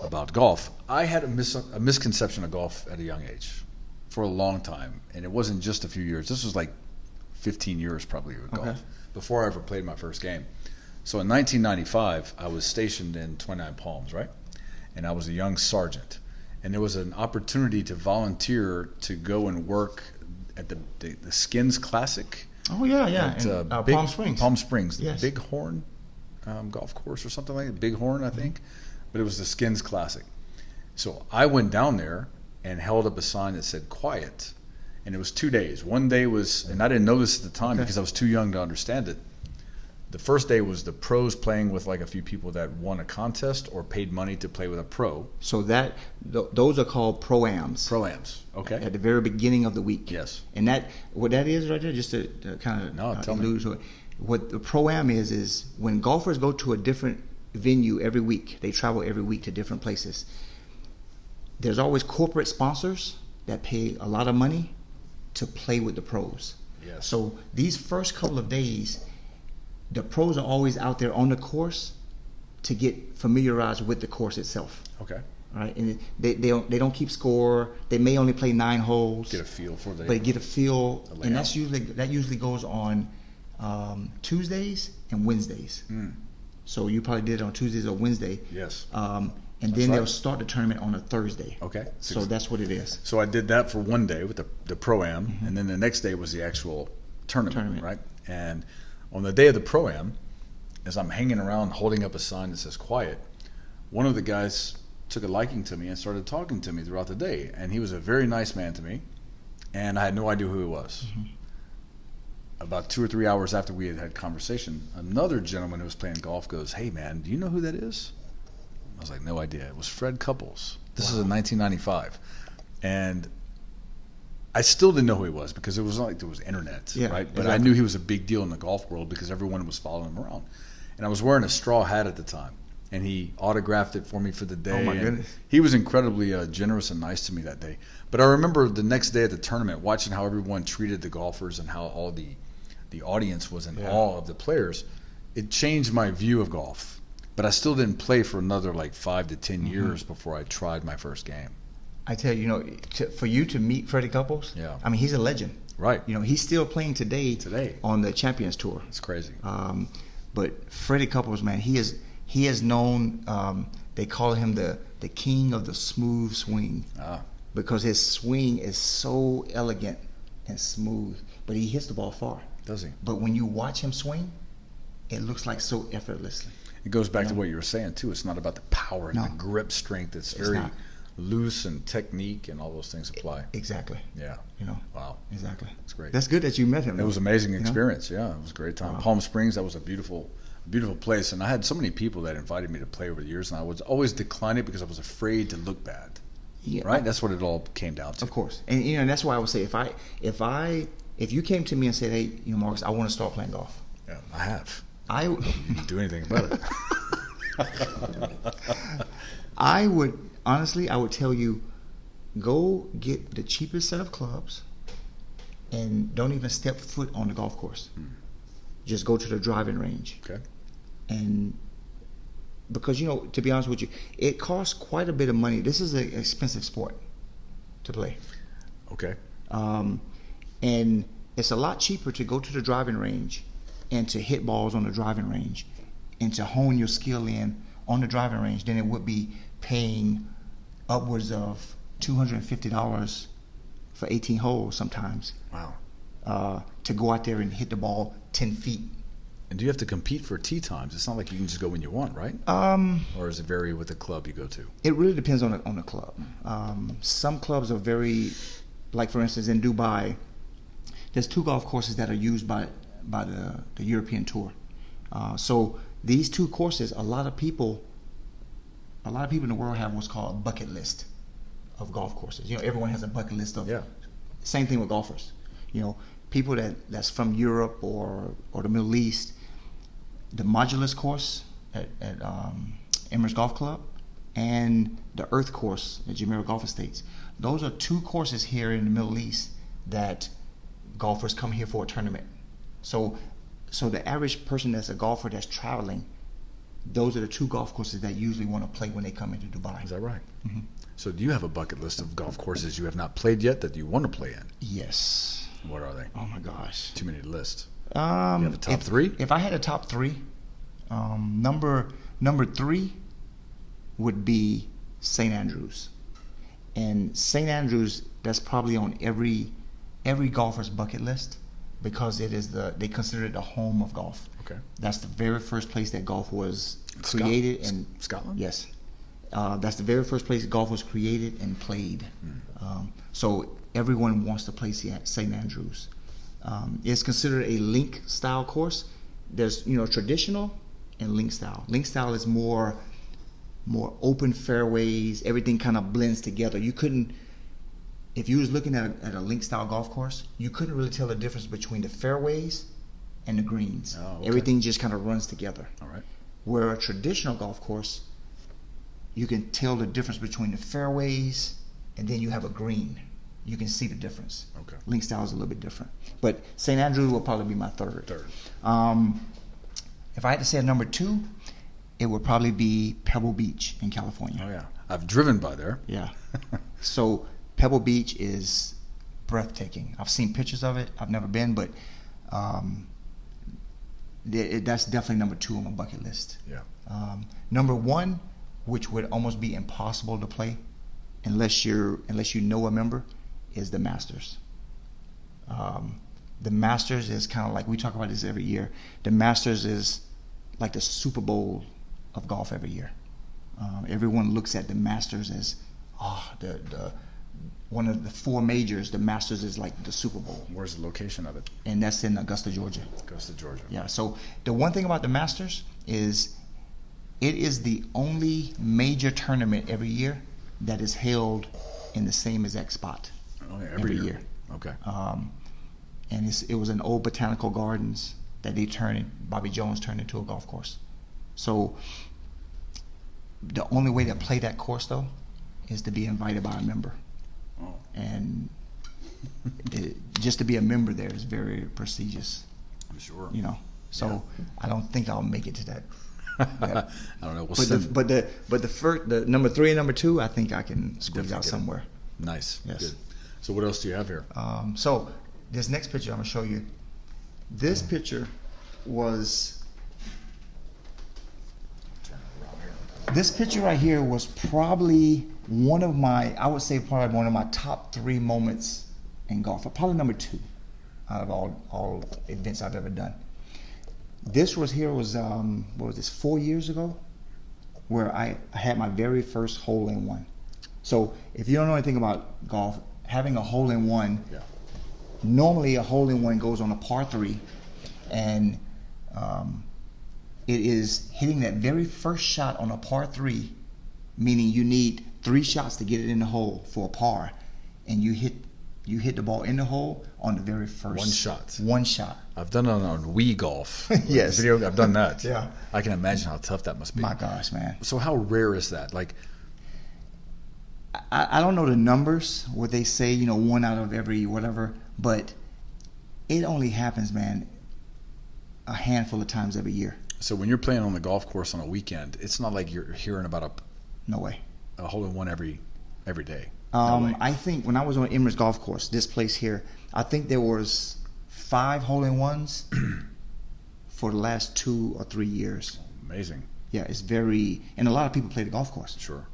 about golf. I had a misconception of golf at a young age for a long time, and it wasn't just a few years. This was like 15 years probably with golf before I ever played my first game. So in 1995, I was stationed in 29 Palms, right? And I was a young sergeant. And there was an opportunity to volunteer to go and work at the Skins Classic. Oh, yeah. At, Palm Springs. Palm Springs, the Yes. Big Horn golf course or something like that. Big Horn, I think. But it was the Skins Classic. So I went down there and held up a sign that said quiet. And it was 2 days. One day was, and I didn't know this at the time because I was too young to understand it. The first day was the pros playing with like a few people that won a contest or paid money to play with a pro. So those are called pro-ams. Pro-ams, okay. At the very beginning of the week. Yes. And what that is right there, just to kind of allude to it, what the pro-am is when golfers go to a different venue every week, they travel every week to different places. There's always corporate sponsors that pay a lot of money to play with the pros. Yes. So these first couple of days, the pros are always out there on the course to get familiarized with the course itself. Okay. All right, and they don't keep score. They may only play 9 holes. Get a feel for the. But get a feel, and that usually goes on Tuesdays and Wednesdays. So you probably did it on Tuesdays or Wednesday. Yes. And then they'll start the tournament on a Thursday. Okay. So that's what it is. So I did that for one day with the Pro-Am, and then the next day was the actual tournament, right? And on the day of the Pro-Am, as I'm hanging around holding up a sign that says quiet, one of the guys took a liking to me and started talking to me throughout the day. And he was a very nice man to me, and I had no idea who he was. About 2 or 3 hours after we had had conversation, another gentleman who was playing golf goes, "Hey man, do you know who that is?" I was like, no idea. It was Fred Couples. This is in 1995. And I still didn't know who he was because it was not like there was internet, right? But I knew he was a big deal in the golf world because everyone was following him around. And I was wearing a straw hat at the time. And he autographed it for me for the day. Oh, my goodness. He was incredibly generous and nice to me that day. But I remember the next day at the tournament watching how everyone treated the golfers and how all the audience was in awe of the players. It changed my view of golf. But I still didn't play for another like 5 to 10 years before I tried my first game. I tell you, for you to meet Freddie Couples, I mean, he's a legend. Right. He's still playing today on the Champions Tour. It's crazy. But Freddie Couples, man, he has known that They call him the king of the smooth swing because his swing is so elegant and smooth, but he hits the ball far. Does he? But when you watch him swing, it looks like so effortlessly. It goes back to what you were saying too. It's not about the power and No. the grip strength. It's very loose, and technique and all those things apply. Exactly. Yeah. Wow. Exactly. That's great. That's good that you met him. It was an amazing experience. Yeah, it was a great time. Wow. Palm Springs, that was a beautiful place, and I had so many people that invited me to play over the years, and I would always decline it because I was afraid to look bad. Yeah. Right? That's what it all came down to. Of course. And that's why I would say if you came to me and said, "Hey, Markus, I want to start playing golf." Yeah, I have. You didn't do anything about it. I would tell you, go get the cheapest set of clubs and don't even step foot on the golf course. Just go to the driving range. Okay. And because, to be honest with you, it costs quite a bit of money. This is an expensive sport to play. Okay. And it's a lot cheaper to go to the driving range and to hit balls on the driving range and to hone your skill in on the driving range than it would be paying upwards of $250 for 18 holes sometimes. Wow. To go out there and hit the ball 10 feet. And do you have to compete for tee times? It's not like you can just go when you want, right? Or does it vary with the club you go to? It really depends on the club. Some clubs are very, like for instance in Dubai, there's 2 golf courses that are used by the European Tour. So these 2 courses, a lot of people in the world have what's called a bucket list of golf courses. Everyone has a bucket list of. Yeah. Same thing with golfers. People that's from Europe or the Middle East. The Modulus course at Emirates Golf Club and the Earth course at Jumeirah Golf Estates. Those are 2 courses here in the Middle East that golfers come here for a tournament. So the average person that's a golfer that's traveling, those are the 2 golf courses that usually want to play when they come into Dubai. Is that right? Mm-hmm. So do you have a bucket list of golf courses you have not played yet that you want to play in? Yes. What are they? Oh my gosh. Too many to list. You have a top 3? If I had a top 3, number 3 would be St. Andrews. And St. Andrews, that's probably on every golfer's bucket list because they consider it the home of golf. Okay. That's the very first place that golf was created. In Scotland? Yes. That's the very first place golf was created and played. So everyone wants to play St. Andrews. It's considered a link style course. There's traditional and link style. Link style is more open fairways. Everything kind of blends together. You couldn't, if you was looking at a link style golf course, you couldn't really tell the difference between the fairways and the greens. Oh, okay. Everything just kind of runs together. All right. Where a traditional golf course, you can tell the difference between the fairways and then you have a green. You can see the difference. Okay. Link style is a little bit different. But St. Andrews will probably be my third. If I had to say a number 2, it would probably be Pebble Beach in California. Oh, yeah. I've driven by there. Yeah. So Pebble Beach is breathtaking. I've seen pictures of it. I've never been, but that's definitely number 2 on my bucket list. Yeah. Number 1, which would almost be impossible to play unless you know a member, is the Masters. The Masters is kind of like, we talk about this every year. The Masters is like the Super Bowl of golf every year. Everyone looks at the Masters as the one of the 4 majors. The Masters is like the Super Bowl. Where's the location of it? And that's in Augusta, Georgia. Augusta, Georgia. Yeah. So the one thing about the Masters is it is the only major tournament every year that is held in the same exact spot. Oh, yeah, every year. Okay. And it was an old botanical gardens that Bobby Jones turned into a golf course. So the only way to play that course though is to be invited by a member. Oh. And just to be a member there is very prestigious. I'm sure. So yeah. I don't think I'll make it to that. I don't know. But the number 3 and number 2, I think I can squeeze out somewhere. Nice. Yes. Good. So what else do you have here? So this next picture I'm gonna show you. This picture was. This picture right here was probably one of my, I would say probably one of my top 3 moments in golf. Probably number 2 out of all events I've ever done. This was 4 years ago, where I had my very first hole-in-one. So if you don't know anything about golf, having a hole-in-one, normally a hole-in-one goes on a par 3, and it is hitting that very first shot on a par 3, meaning you need 3 shots to get it in the hole for a par, and you hit the ball in the hole on the very first one shot. I've done it on Wii Golf. Yes, video. I've done that. Yeah, I can imagine how tough that must be. My gosh, man. So how rare is that? Like, I don't know the numbers, what they say, 1 out of every whatever, but it only happens, man, a handful of times every year. So when you're playing on the golf course on a weekend, it's not like you're hearing about No way. a hole-in-one every day. I think when I was on Emirates Golf Course, this place here, I think there was 5 hole-in-ones for the last 2 or 3 years. Amazing. Yeah, it's very, and a lot of people play the golf course. Sure.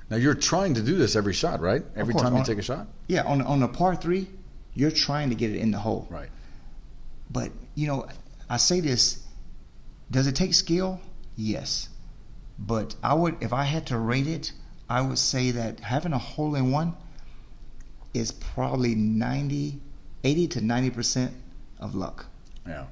Now you're trying to do this every shot, right? Every time you take a shot? Yeah, on a par 3, you're trying to get it in the hole. Right. But, I say this, does it take skill? Yes. But if I had to rate it, I would say that having a hole-in-one is probably 80 to 90% of luck. Yeah.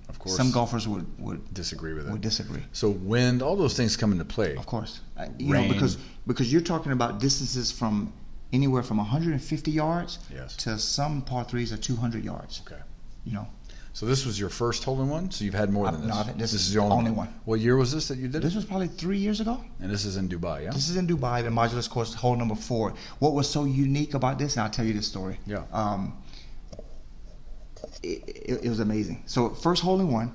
Of course. Some golfers would disagree with it. Would disagree. So wind, all those things come into play. Of course. Rain. Because you're talking about distances from anywhere from 150 yards to some par 3s are 200 yards. Okay. So this was your first hole-in-one? So you've had more than this? No, this is your only one. What year was this that you did? This was probably 3 years ago. And this is in Dubai, yeah? This is in Dubai, the Modulus course, hole number 4. What was so unique about this, and I'll tell you this story. Yeah. It was amazing. So first hole-in-one,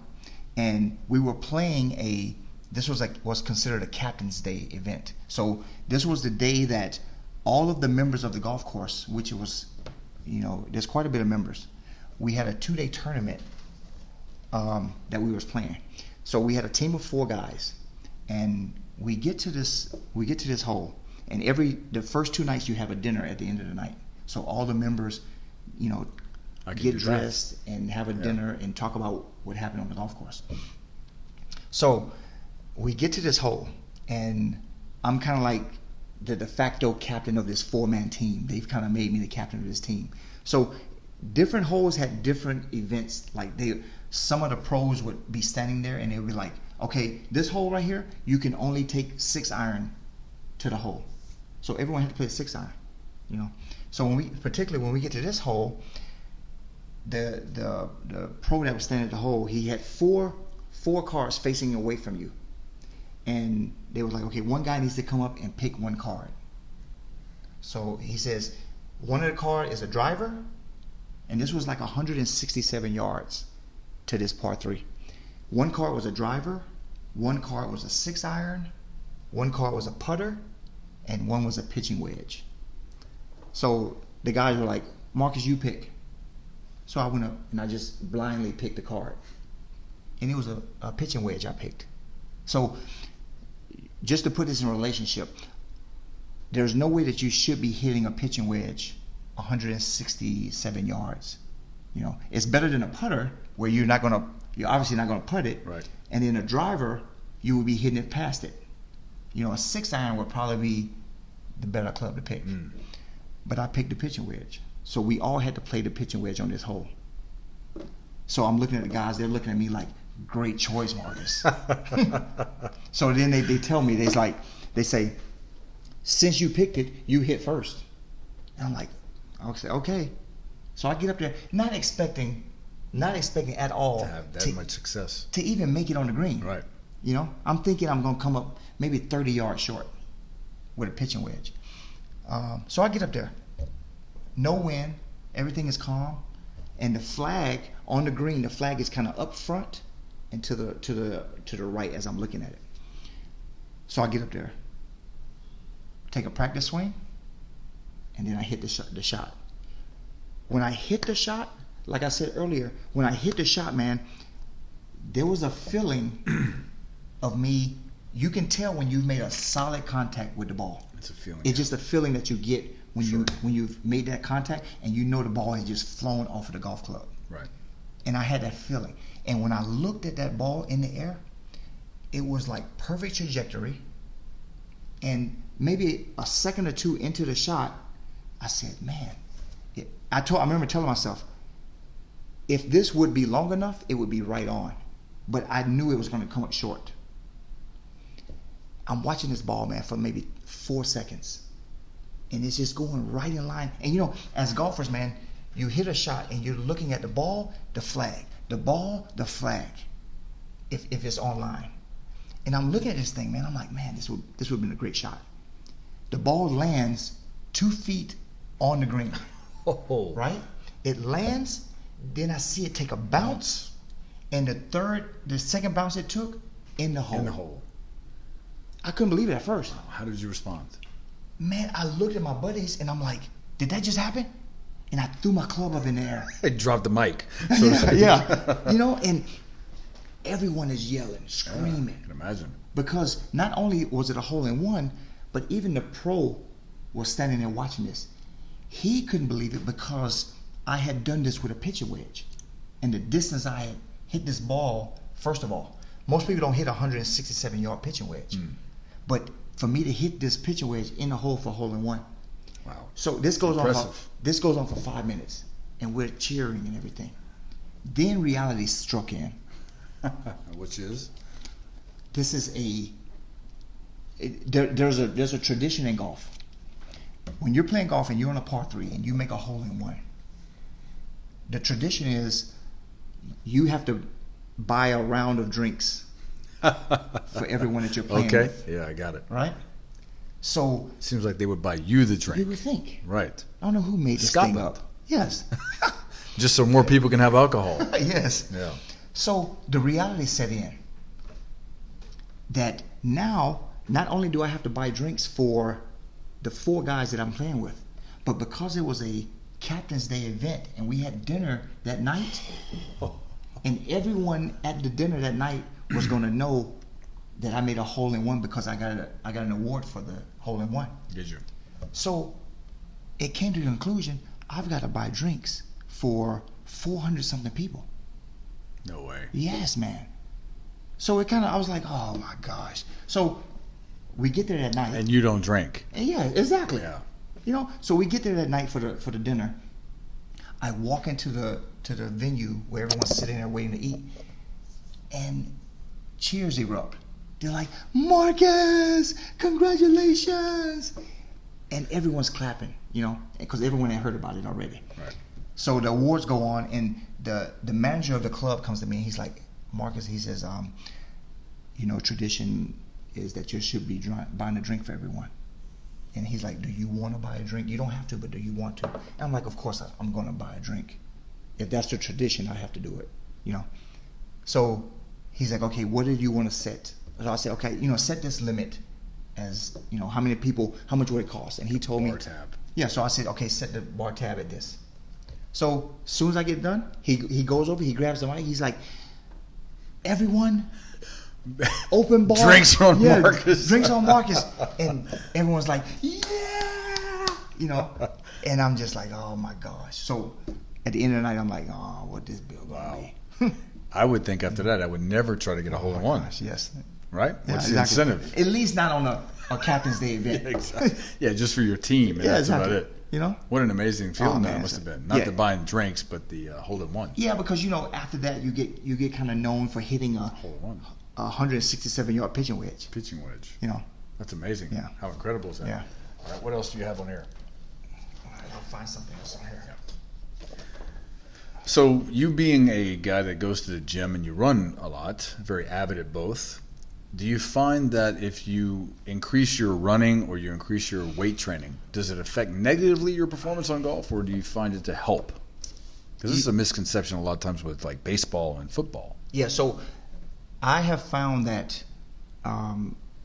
and we were playing this was considered a Captain's Day event. So this was the day that all of the members of the golf course, which was, there's quite a bit of members, we had a 2-day tournament that we was playing. So we had a team of 4 guys, and we get to this hole, and the first 2 nights you have a dinner at the end of the night. So all the members, get dressed and have a dinner and talk about what happened on the golf course. So we get to this hole, and I'm kind of like the de facto captain of this 4-man team. They've kind of made me the captain of this team. So different holes had different events. Like some of the pros would be standing there, and they would be like, okay, this hole right here, you can only take 6-iron to the hole. So everyone had to play a 6-iron, So particularly when we get to this hole, the pro that was standing at the hole, he had four cards facing away from you, and they were like, okay, one guy needs to come up and pick one card. So he says one of the card is a driver, and this was like 167 yards to this par 3. One card was a driver, one card was a 6-iron, one card was a putter, and one was a pitching wedge. So the guys were like, Marcus, you pick. So I went up and I just blindly picked a card, and it was a pitching wedge I picked. So just to put this in relationship, there's no way that you should be hitting a pitching wedge 167 yards. It's better than a putter where you're obviously not gonna putt it. Right. And then a driver, you would be hitting it past it. A 6-iron would probably be the better club to pick. But I picked the pitching wedge. So we all had to play the pitching wedge on this hole. So I'm looking at the guys, they're looking at me like, great choice, Marcus. So then they tell me, they say, since you picked it, you hit first. And I'm like, I'll say, okay. So I get up there, not expecting at all to have that much success, to even make it on the green. Right. I'm thinking I'm gonna come up maybe 30 yards short with a pitching wedge. So I get up there, no wind, everything is calm, and the flag on the green, the flag is kind of up front and to the right as I'm looking at it. So I get up there, take a practice swing, and then I hit the shot. When I hit the shot, like I said earlier, when I hit the shot, man, there was a feeling of me, you can tell when you've made a solid contact with the ball. It's a feeling. It's just a feeling that you get when you've made that contact and you know the ball has just flown off of the golf club. Right. And I had that feeling. And when I looked at that ball in the air, it was like perfect trajectory. And maybe a second or two into the shot, I said, man, I remember telling myself, if this would be long enough, it would be right on. But I knew it was going to come up short. I'm watching this ball, man, for maybe 4 seconds. And it's just going right in line. And you know, as golfers, man, you hit a shot and you're looking at the ball, the flag. The ball, the flag. If it's online. And I'm looking at this thing, man. I'm like, man, this would have been a great shot. The ball lands 2 feet on the green. Oh. Right? It lands, then I see it take a bounce. And the second bounce it took, in the hole. In the hole. I couldn't believe it at first. How did you respond? Man, I looked at my buddies and I'm like, did that just happen? And I threw my club up in the air. I dropped the mic. Yeah. You know, and everyone is yelling, screaming. I can imagine. Because not only was it a hole-in-one, but even the pro was standing there watching this. He couldn't believe it because I had done this with a pitching wedge. And the distance I had hit this ball, first of all, most people don't hit a 167-yard pitching wedge. But for me to hit this pitching wedge in the hole for hole-in-one. Wow. So this goes on for 5 minutes. And we're cheering and everything. Then reality struck in. Which is? This is there's a tradition in golf. When you're playing golf and you're on a par 3 and you make a hole-in-one, the tradition is you have to buy a round of drinks for everyone that you're playing with. Okay, yeah, I got it. Right? So seems like they would buy you the drink. You would think. Right. I don't know who made this thing up. Yes. Just so more people can have alcohol. Yes. Yeah. So the reality set in that now not only do I have to buy drinks for the 4 guys that I'm playing with, but because it was a Captain's Day event and we had dinner that night, and everyone at the dinner that night was going to know that I made a hole-in-one because I got an award for the hole-in-one. Did you? So it came to the conclusion, I've got to buy drinks for 400-something people. No way. Yes, man. So I was like, oh my gosh. So we get there that night. And you don't drink. Yeah, exactly. Yeah. You know, so we get there that night for the dinner. I walk into the venue where everyone's sitting there waiting to eat, and cheers erupt. They're like, Markus, congratulations! And everyone's clapping, you know, because everyone had heard about it already. Right. So the awards go on, and the manager of the club comes to me, and he's like, Markus, he says, you know, tradition is that you should be buying a drink for everyone. And he's like, do you want to buy a drink? You don't have to, but do you want to? And I'm like, of course I'm going to buy a drink. If that's the tradition, I have to do it, you know. So he's like, okay, what did you want to set? So I said, okay, you know, set this limit as, you know, how many people, how much would it cost? And he told me. Bar tab. Yeah, so I said, okay, set the bar tab at this. So as soon as I get done, he goes over, he grabs the mic, he's like, everyone, open bar. Drinks on Markus. Drinks on Markus. And everyone's like, yeah, you know. And I'm just like, oh my gosh. So at the end of the night, I'm like, oh, what this bill gonna be? I would think after that, I would never try to get a hole-in-one. Gosh, yes. Right? Yeah, What's exactly. the incentive? At least not on a Captain's Day event. Yeah, exactly. Yeah, just for your team, and Yeah, that's exactly. about it. You know? What an amazing feeling man, that must have been. Not yeah. the buying drinks, but the hole-in-one. Yeah, because, you know, after that, you get kind of known for hitting a Hole-in-one. 167-yard pitching wedge. Pitching wedge. You know? That's amazing. Yeah. How incredible is that? Yeah. All right, what else do you have on here? All right, I'll find something else on here. Yeah. So you being a guy that goes to the gym and you run a lot, very avid at both, do you find that if you increase your running or you increase your weight training, does it affect negatively your performance on golf, or do you find it to help? Because this is a misconception a lot of times with like baseball and football. Yeah, so I have found that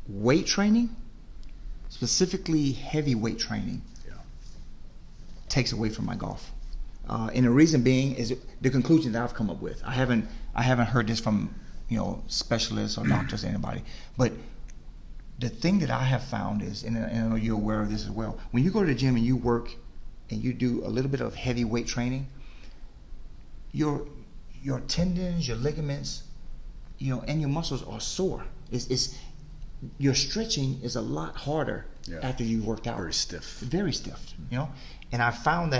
weight training, specifically heavy weight training, takes away from my golf. And the reason being is the conclusion that I've come up with. I haven't heard this from, you know, specialists or doctors or anybody, but the thing that I have found is, and I know you're aware of this as well, when you go to the gym and you work and you do a little bit of heavy weight training, your tendons, your ligaments, and your muscles are sore. It's your stretching is a lot harder after you've worked out. Very stiff. Very stiff, And I found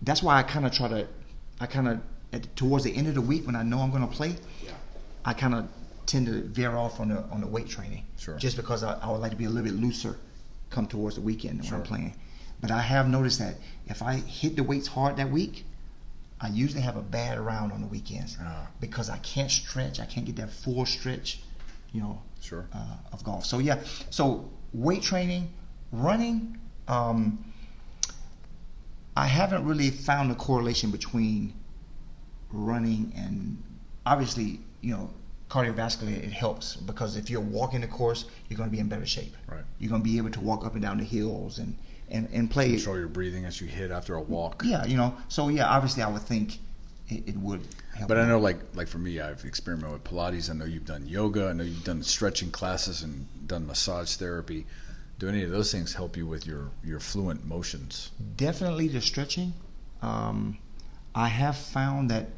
that's why I kind of towards the end of the week when I know I'm going to play, I kind of tend to veer off on the weight training. Sure. Just because I would like to be a little bit looser come towards the weekend when I'm playing. But I have noticed that if I hit the weights hard that week, I usually have a bad round on the weekends because I can't stretch. I can't get that full stretch, of golf. So so weight training, running. I haven't really found a correlation between running and obviously, cardiovascular. It helps because if you're walking the course, you're going to be in better shape. Right. You're going to be able to walk up and down the hills and play. Control your breathing as you hit after a walk. Yeah, So obviously I would think it would help. But I know, like for me, I've experimented with Pilates. I know you've done yoga. I know you've done stretching classes and done massage therapy. Do any of those things help you with your fluent motions? Definitely the stretching. I have found that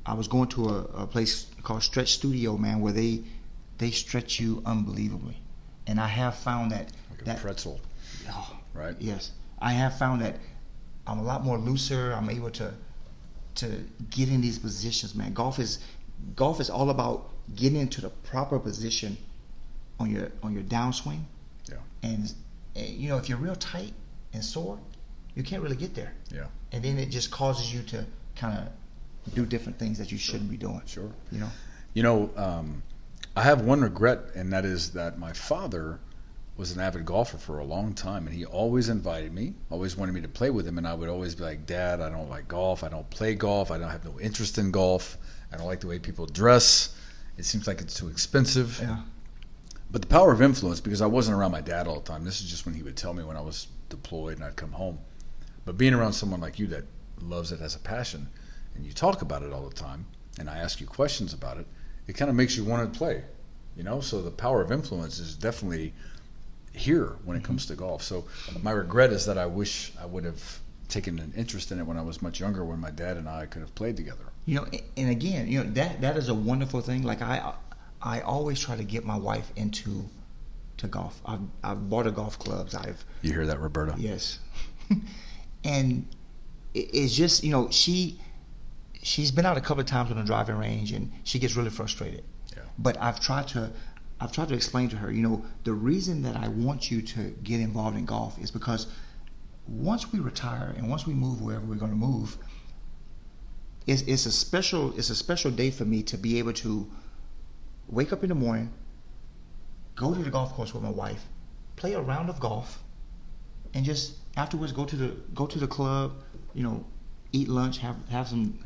I was going to a place called Stretch Studio, man, where they stretch you unbelievably, and I have found that a pretzel. Oh, right. Yes, I have found that I'm a lot more looser. I'm able to get in these positions, man. Golf is all about getting into the proper position on your downswing. Yeah. And if you're real tight and sore, you can't really get there. Yeah. And then it just causes you to kind of do different things that you shouldn't be doing. Sure. I have one regret, and that is that my father was an avid golfer for a long time, and he always invited me, always wanted me to play with him, and I would always be like, Dad, I don't like golf, I don't play golf, I don't have no interest in golf, I don't like the way people dress, it seems like it's too expensive. Yeah. But the power of influence, because I wasn't around my dad all the time, this is just when he would tell me when I was deployed and I'd come home. But being around someone like you that loves it as a passion, and you talk about it all the time, and I ask you questions about it, it kind of makes you want to play, So the power of influence is definitely here when it comes to golf. So my regret is that I wish I would have taken an interest in it when I was much younger, when my dad and I could have played together. And again, that is a wonderful thing. Like I always try to get my wife into golf. I've bought her golf clubs. You hear that, Roberta? Yes. And it's just, she's been out a couple of times on the driving range and she gets really frustrated. Yeah. But I've tried to explain to her, the reason that I want you to get involved in golf is because once we retire and once we move wherever we're going to move, it's a special day for me to be able to wake up in the morning, go to the golf course with my wife, play a round of golf, and just afterwards go to the club, eat lunch, have some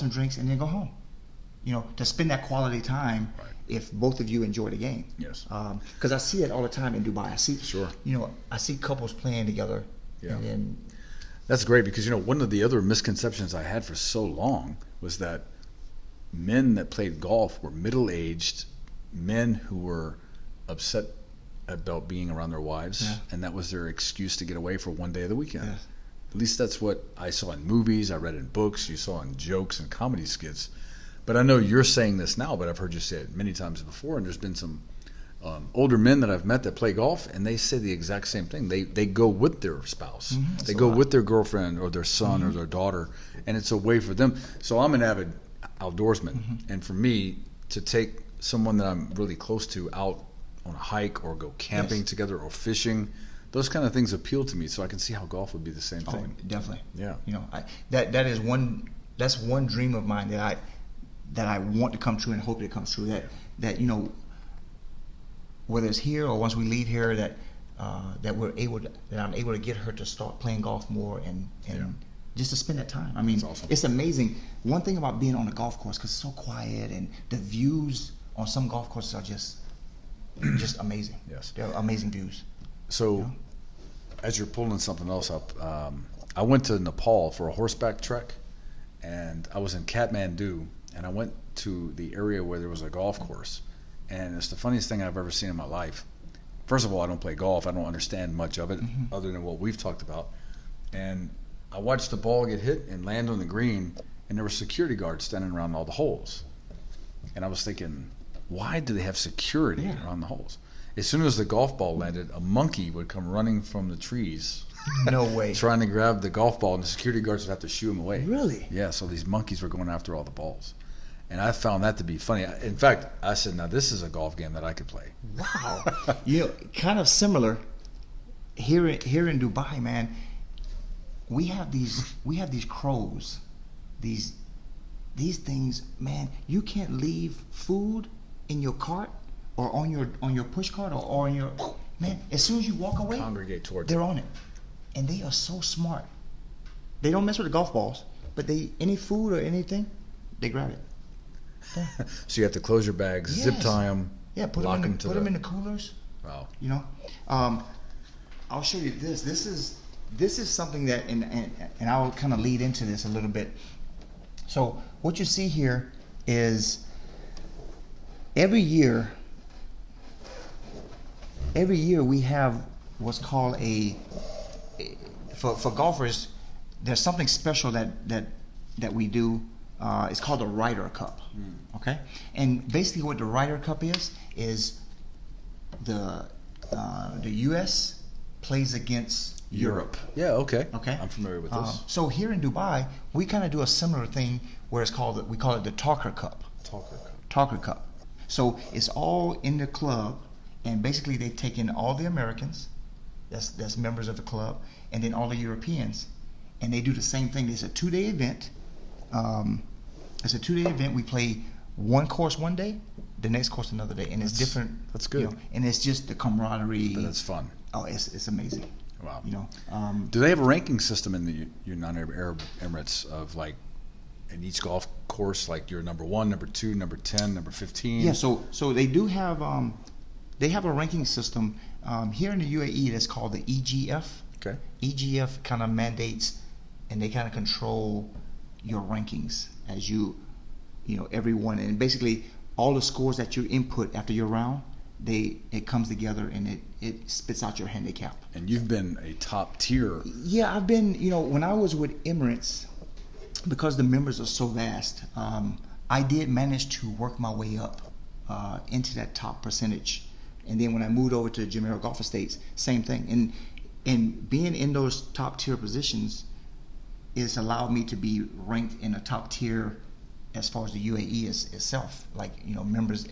drinks, and then go home. To spend that quality time. Right. If both of you enjoy the game. Yes. Because I see it all the time in Dubai. Sure. I see couples playing together. Yeah. And then, that's great because, one of the other misconceptions I had for so long was that men that played golf were middle-aged men who were upset about being around their wives, and that was their excuse to get away for one day of the weekend. Yeah. At least that's what I saw in movies, I read in books, you saw in jokes and comedy skits. But I know you're saying this now, but I've heard you say it many times before, and there's been some older men that I've met that play golf, and they say the exact same thing. They go with their spouse. Mm-hmm. They go with their girlfriend or their son or their daughter, and it's a way for them. So I'm an avid outdoorsman, and for me to take someone that I'm really close to out on a hike or go camping together or fishing, those kind of things appeal to me, so I can see how golf would be the same thing. Definitely. Yeah. That's one dream of mine that I want to come true and hope it comes true. That whether it's here or once we leave here, that I'm able to get her to start playing golf more and just to spend that time. I mean, awesome. It's amazing. One thing about being on a golf course, because it's so quiet and the views on some golf courses are just amazing. Yes, they're amazing views. So, as you're pulling something else up, I went to Nepal for a horseback trek, and I was in Kathmandu. And I went to the area where there was a golf course, and it's the funniest thing I've ever seen in my life. First of all, I don't play golf. I don't understand much of it other than what we've talked about. And I watched the ball get hit and land on the green, and there were security guards standing around all the holes. And I was thinking, why do they have security around the holes? As soon as the golf ball landed, a monkey would come running from the trees. No way. Trying to grab the golf ball, and the security guards would have to shoo him away. Really? Yeah, so these monkeys were going after all the balls. And I found that to be funny. In fact, I said, now this is a golf game that I could play. Wow. Kind of similar here in Dubai, man. We have these crows. These things, man, you can't leave food in your cart or on your push cart or on your man, as soon as you walk away, Congregate towards they're on it. And they are so smart. They don't mess with the golf balls, but any food or anything, they grab it. Yeah. So you have to close your bags, zip tie them, lock them put them in the coolers. Wow. I'll show you this. This is something that, and I'll kind of lead into this a little bit. So what you see here is every year we have what's called for golfers, there's something special that we do. It's called the Ryder Cup. Okay, and basically what the Ryder Cup is the U.S. plays against Europe. Yeah, okay. Okay, I'm familiar with this. So here in Dubai, we kind of do a similar thing where we call it the Talker Cup. Talker Cup. So it's all in the club, and basically they take in all the Americans, that's members of the club, and then all the Europeans, and they do the same thing. It's a 2-day event. We play one course one day, the next course another day, and it's different. That's good. And it's just the camaraderie. But it's fun. Oh, it's amazing. Wow. Do they have a ranking system in the United Arab Emirates of like in each golf course, like you're number 1, number 2, number 10, number 15? Yeah. So they do have they have a ranking system here in the UAE that's called the EGF. Okay. EGF kind of mandates and they kind of control your rankings as everyone, and basically all the scores that you input after your round, it comes together and it spits out your handicap. And you've been a top tier. Yeah, I've been, when I was with Emirates, because the members are so vast, I did manage to work my way up into that top percentage. And then when I moved over to Jumeirah Golf Estates, same thing. And being in those top tier positions, it's allowed me to be ranked in a top tier as far as the UAE itself, like members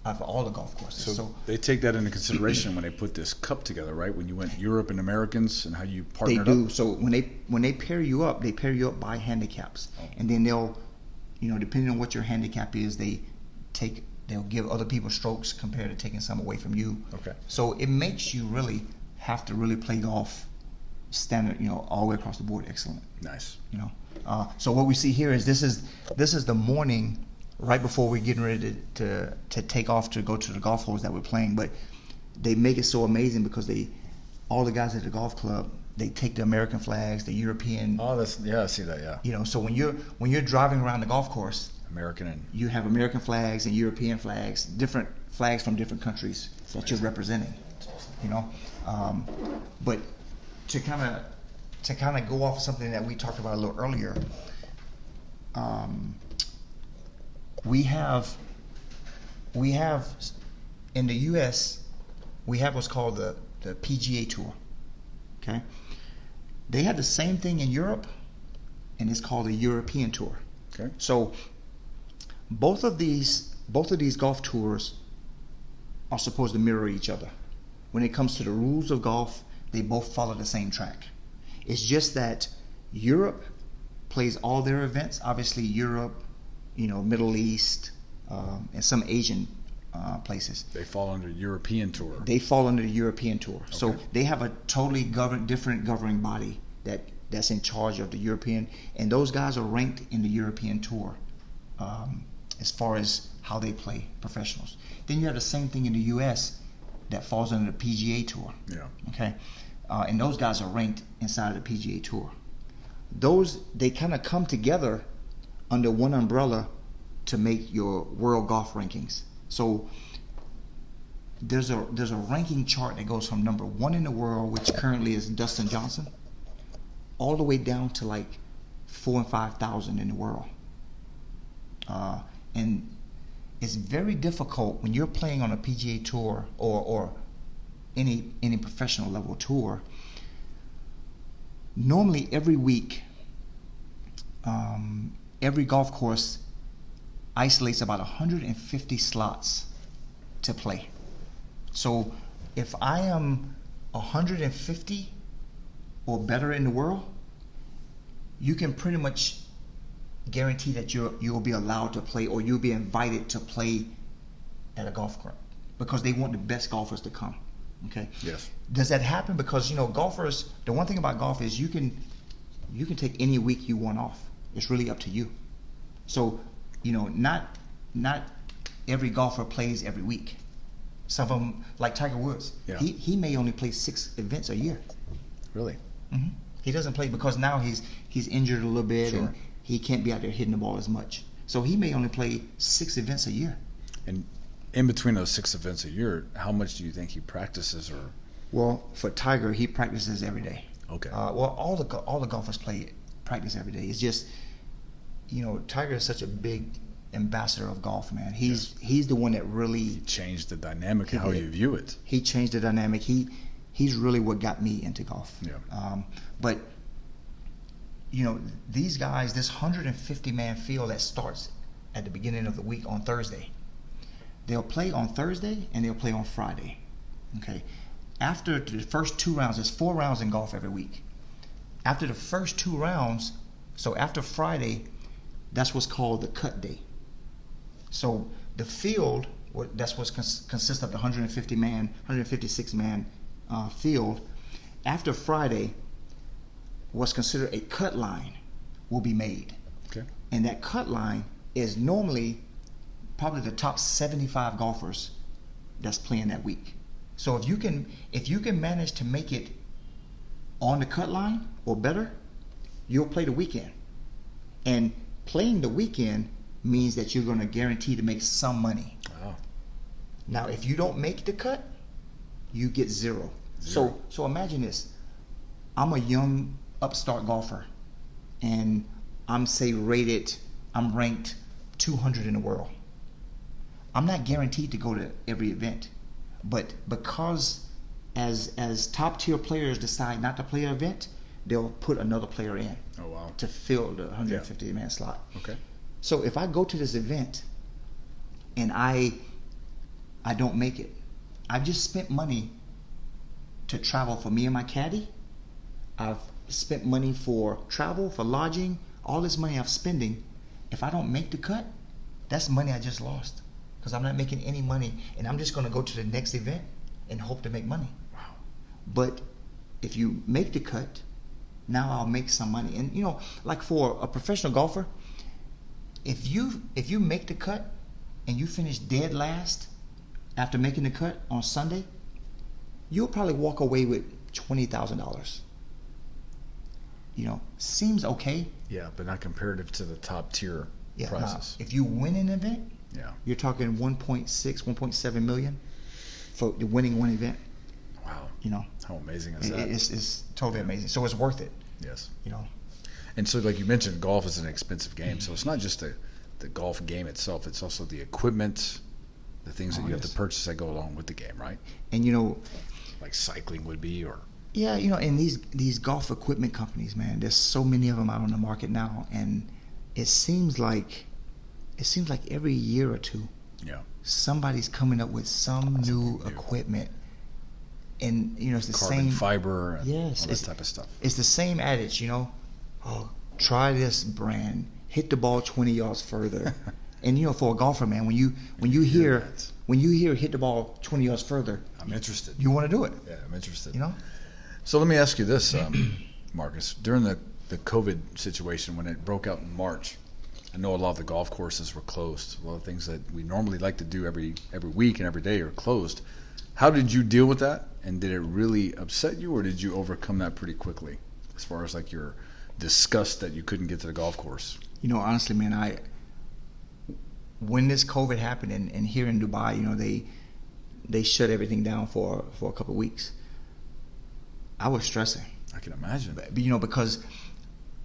of all the golf courses. So they take that into consideration when they put this cup together, right? When you went Europe and Americans and how you partnered up. They do. So when they pair you up, they pair you up by handicaps, and then they'll, depending on what your handicap is, they'll give other people strokes compared to taking some away from you. Okay. So it makes you really have to really play golf standard, all the way across the board, excellent. Nice. So what we see here is this is the morning right before we're getting ready to take off to go to the golf holes that we're playing. But they make it so amazing because all the guys at the golf club, they take the American flags, the European. Oh, I see that. Yeah. So when you're driving around the golf course, you have American flags and European flags, different flags from different countries that you're representing. But to kind of go off of something that we talked about a little earlier, we have in the U.S. we have what's called the PGA Tour. Okay, they have the same thing in Europe, and it's called the European Tour. Okay, so both of these golf tours are supposed to mirror each other. When it comes to the rules of golf, they both follow the same track. It's just that Europe plays all their events. Obviously, Europe, Middle East, and some Asian places. They fall under European Tour. Okay. So they have a totally different governing body that's in charge of the European, and those guys are ranked in the European Tour as far as how they play professionals. Then you have the same thing in the U.S. that falls under the PGA Tour. Yeah. Okay. And those guys are ranked inside of the PGA Tour. They kind of come together under one umbrella to make your world golf rankings. So there's a ranking chart that goes from number 1 in the world, which currently is Dustin Johnson, all the way down to like 4,000 and 5,000 in the world. And it's very difficult when you're playing on a PGA tour or any professional level tour. Normally every week, every golf course isolates about 150 slots to play. So if I am 150 or better in the world, you can pretty much guarantee that you'll be allowed to play, or you'll be invited to play at a golf club, because they want the best golfers to come. Okay. Yes. Does that happen? Because golfers, the one thing about golf is you can take any week you want off. It's really up to you. So not every golfer plays every week. Some of them, like Tiger Woods, yeah. he may only play 6 events a year. Really? Mm-hmm. He doesn't play because now he's injured a little bit, sure. and he can't be out there hitting the ball as much. So he may only play 6 events a year. And in between those 6 events a year, how much do you think he practices? Or well, for Tiger, he practices every day. Okay. Well, all the golfers practice every day. It's just, Tiger is such a big ambassador of golf, man. He's the one that really changed the dynamic of how you view it. He changed the dynamic. He's really what got me into golf. Yeah. But these guys, this 150-man field that starts at the beginning of the week on Thursday, they'll play on Thursday and they'll play on Friday. Okay. After the first 2 rounds, there's 4 rounds in golf every week. After the first 2 rounds, so after Friday, that's what's called the cut day. So the field, that's what consists of the 156-man field. After Friday, what's considered a cut line will be made. Okay. And that cut line is normally probably the top 75 golfers that's playing that week. So if you can manage to make it on the cut line or better, you'll play the weekend. And playing the weekend means that you're going to guarantee to make some money. Wow. Now, if you don't make the cut, you get zero. So imagine this. I'm a young upstart golfer, and I'm ranked 200 in the world. I'm not guaranteed to go to every event, but because as top tier players decide not to play an event, they'll put another player in. Oh, wow. To fill the 150-man slot. Okay. So if I go to this event and I don't make it, I've just spent money to travel for me and my caddy. I've spent money for travel, for lodging, all this money I'm spending. If I don't make the cut, that's money I just lost, because I'm not making any money, and I'm just going to go to the next event and hope to make money. Wow. But if you make the cut, now I'll make some money. And like for a professional golfer, if you make the cut and you finish dead last after making the cut on Sunday, you'll probably walk away with $20,000. Seems okay. Yeah, but not comparative to the top tier prices. If you win an event, yeah, you're talking 1.6, 1.7 million for winning one event. Wow. How amazing is that? It's totally amazing. So it's worth it. Yes. And so, like you mentioned, golf is an expensive game. Mm-hmm. So it's not just the golf game itself. It's also the equipment, the things that you have to purchase that go along with the game, right? And like cycling would be, or yeah, and these golf equipment companies, man, there's so many of them out on the market now, and it seems like every year or two, somebody's coming up with some new equipment. And it's the carbon same fiber, and all this type of stuff. It's the same adage, try this brand, hit the ball 20 yards further. And for a golfer, man, when you hear hit the ball 20 yards further, I'm interested. You want to do it. Yeah, I'm interested. So let me ask you this, Markus. During the COVID situation, when it broke out in March, I know a lot of the golf courses were closed. A lot of things that we normally like to do every week and every day are closed. How did you deal with that? And did it really upset you, or did you overcome that pretty quickly, as far as like your disgust that you couldn't get to the golf course? Honestly, man, when this COVID happened and here in Dubai, they shut everything down for a couple of weeks, I was stressing. I can imagine. But, because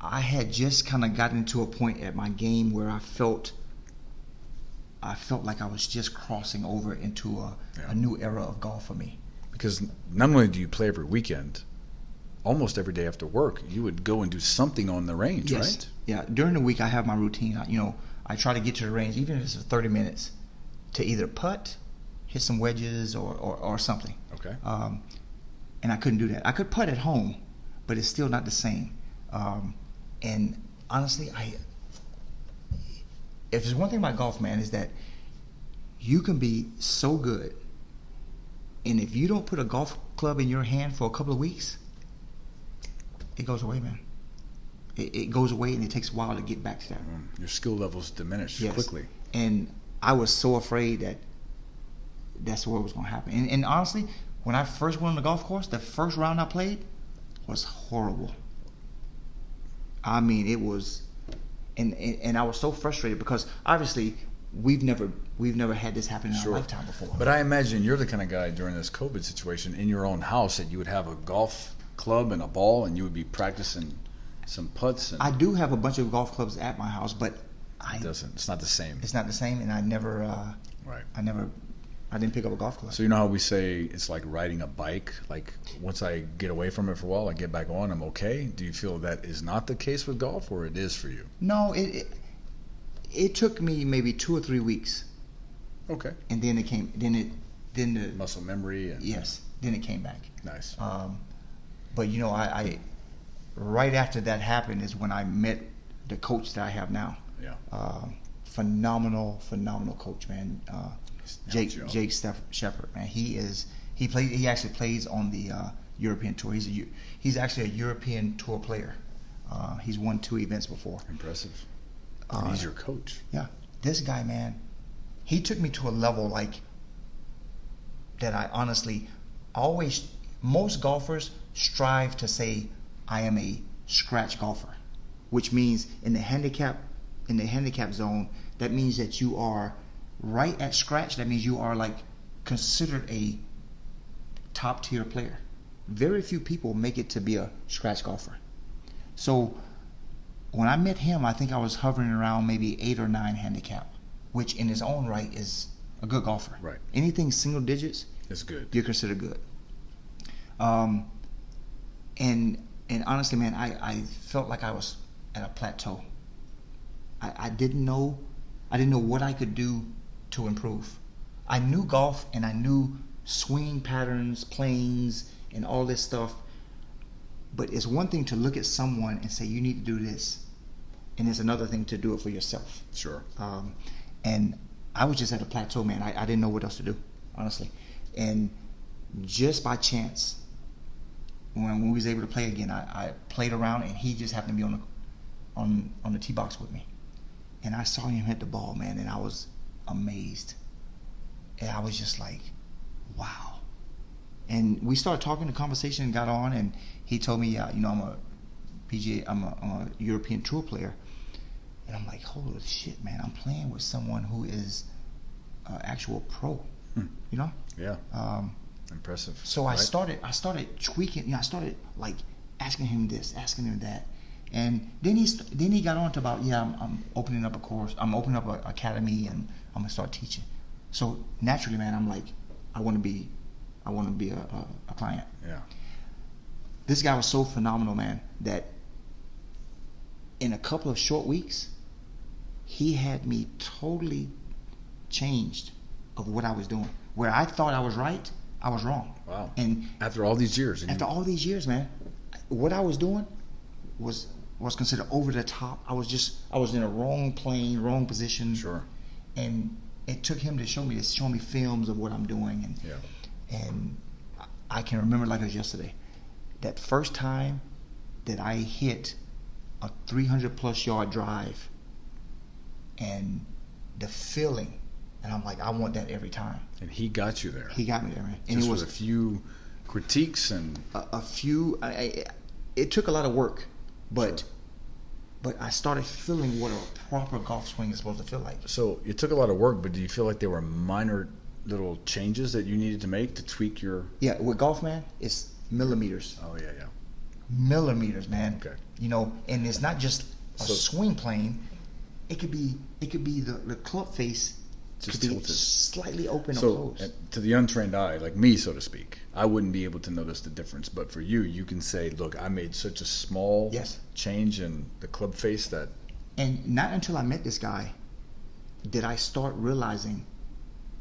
I had just kind of gotten to a point at my game where I felt like I was just crossing over into a new era of golf for me. Because not only do you play every weekend, almost every day after work, you would go and do something on the range, right? Yeah. During the week, I have my routine. I try to get to the range, even if it's for 30 minutes, to either putt, hit some wedges, or something. Okay. And I couldn't do that. I could putt at home, but it's still not the same. And honestly, if there's one thing about golf, man, is that you can be so good, and if you don't put a golf club in your hand for a couple of weeks, it goes away, man. It goes away, and it takes a while to get back to that. Your skill levels diminish quickly. And I was so afraid that that's what was going to happen. And honestly, when I first went on the golf course, the first round I played was horrible. I mean, it was, and I was so frustrated because obviously we've never had this happen in our lifetime before. But I imagine you're the kind of guy during this COVID situation in your own house that you would have a golf club and a ball, and you would be practicing some putts. I do have a bunch of golf clubs at my house, but it's not the same. It's not the same, and I didn't pick up a golf club. So you know how we say it's like riding a bike? Like once I get away from it for a while, I get back on, I'm okay. Do you feel that is not the case with golf, or it is for you? No, it took me maybe 2 or 3 weeks. Okay. And then it came. Then the muscle memory. Yes. Then it came back. Nice. But I right after that happened is when I met the coach that I have now. Yeah. Phenomenal coach, man. Jake Shepard, man. He actually plays on the European Tour. He's actually a European Tour player. He's won 2 events before. Impressive. And he's your coach. Yeah. This guy, man, he took me to a level like that I honestly most golfers strive to say I am a scratch golfer, which means in the handicap zone, that means that you are right at scratch. That means you are like considered a top tier player. Very few people make it to be a scratch golfer. So when I met him, I think I was hovering around maybe 8 or 9 handicap, which in his own right is a good golfer. Right. Anything single digits is good. You're considered good. And honestly, man, I felt like I was at a plateau. I didn't know what I could do to improve. I knew golf and I knew swing patterns, planes, and all this stuff. But it's one thing to look at someone and say you need to do this, and it's another thing to do it for yourself. Sure. And I was just at a plateau, man. I didn't know what else to do, honestly. And just by chance, when we was able to play again, I played around, and he just happened to be on the tee box with me. And I saw him hit the ball, man, and I was amazed. And I was just like, wow. And we started talking, the conversation got on, and he told me, I'm a PGA, I'm a European Tour player. And I'm like, holy shit, man, I'm playing with someone who is an actual pro, you know? Yeah. Impressive. So right? I started tweaking, I started like asking him this, asking him that. And then he got on to about, I'm opening up a course, I'm opening up an academy, and I'm gonna start teaching. So naturally, man, I'm like, I want to be a client. Yeah. This guy was so phenomenal, man, that in a couple of short weeks, he had me totally changed of what I was doing. Where I thought I was right, I was wrong. Wow. And after all these years. All these years, man, what I was doing was considered over the top. I was in a wrong plane, wrong position. Sure. And it took him to show me films of what I'm doing. And I can remember like it was yesterday. That first time that I hit a 300 plus yard drive, and the feeling, and I'm like, I want that every time. And he got you there. He got me there, man. And just it was with a few critiques and a few. It took a lot of work, but sure. But I started feeling what a proper golf swing is supposed to feel like. So it took a lot of work, but do you feel like there were minor little changes that you needed to make to tweak your? Yeah, with golf, man, it's millimeters. Oh yeah. Millimeters, man. Okay. You know, and it's not just a swing plane. It could be the club face Just could be tilted. slightly open or So closed. to the untrained eye, like me, so to speak, I wouldn't be able to notice the difference. But for you, you can say, look, I made such a small Yes. change in the club face that. And not until I met this guy did I start realizing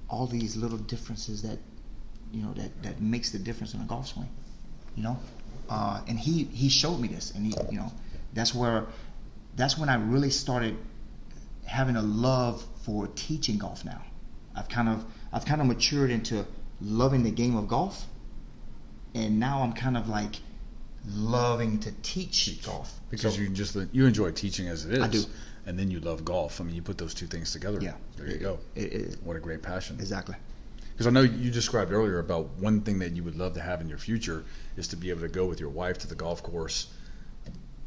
all these little differences that, you know, that makes the difference in a golf swing. You know, and he showed me this, and you know, that's when I really started having a love for teaching golf. Now I've kind of matured into loving the game of golf, and now I'm kind of like loving to teach golf Because So- you enjoy teaching as it is. I do. And then you love golf. I mean, you put those two things together. Yeah. There you go. It, What a great passion. exactly. Because I know you described earlier about one thing that you would love to have in your future is to be able to go with your wife to the golf course,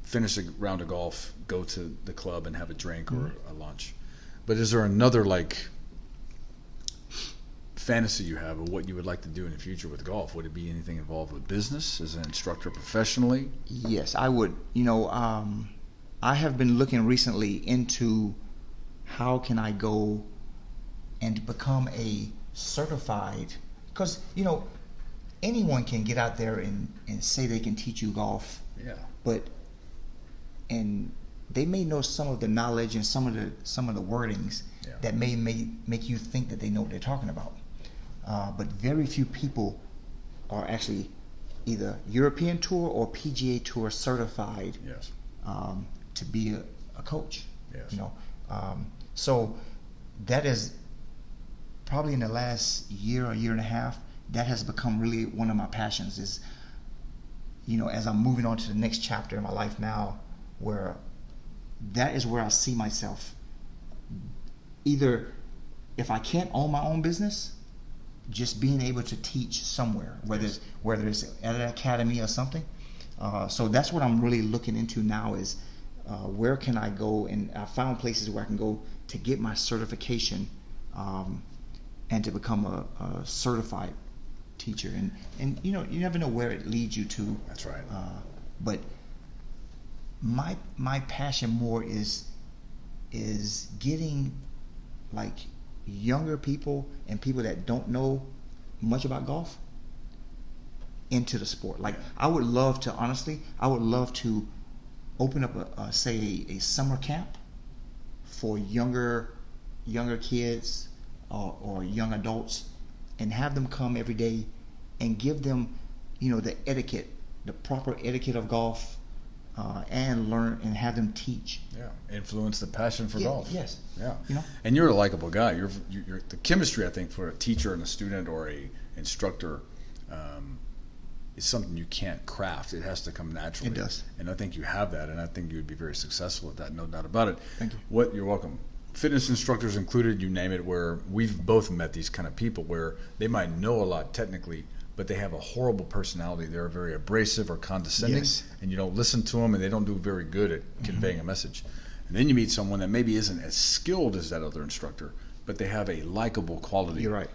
finish a round of golf, go to the club and have a drink or a lunch. But is there another fantasy you have of what you would like to do in the future with golf? Would it be anything involved with business as an instructor professionally? Yes, I would. You know, I have been looking recently into how can I go and become a certified, because, you know, anyone can get out there and say they can teach you golf, Yeah. and they may know some of the knowledge and some of the wordings that may make you think that they know what they're talking about. But very few people are actually either European Tour or PGA Tour certified. Yes. To be a coach. Yes. You know, so that is probably in the last year or year and a half, that has become really one of my passions. Is, you know, as I'm moving on to the next chapter in my life now, where that is where I see myself. Either if I can't own my own business, just being able to teach somewhere, whether it's at an academy or something. So that's what I'm really looking into now is where can I go, and I found places where I can go to get my certification and to become a certified teacher. And you know, you never know where it leads you to. That's right. But my passion more is getting like younger people and people that don't know much about golf into the sport. Like I would love to open up a summer camp for younger kids or young adults, and have them come every day and give them, you know, the proper etiquette of golf, and learn and have them teach. Yeah, influence the passion for golf. Yes. Yeah. You know? And you're a likable guy. You're the chemistry, I think, for a teacher and a student or a instructor is something you can't craft. It has to come naturally. It does. And I think you have that, and I think you would be very successful at that, no doubt about it. Thank you. You're welcome. Fitness instructors included, you name it, where we've both met these kind of people where they might know a lot technically, but they have a horrible personality. They're very abrasive or condescending, Yes. and you don't listen to them, and they don't do very good at conveying a message. And then you meet someone that maybe isn't as skilled as that other instructor, but they have a likable quality. You're right.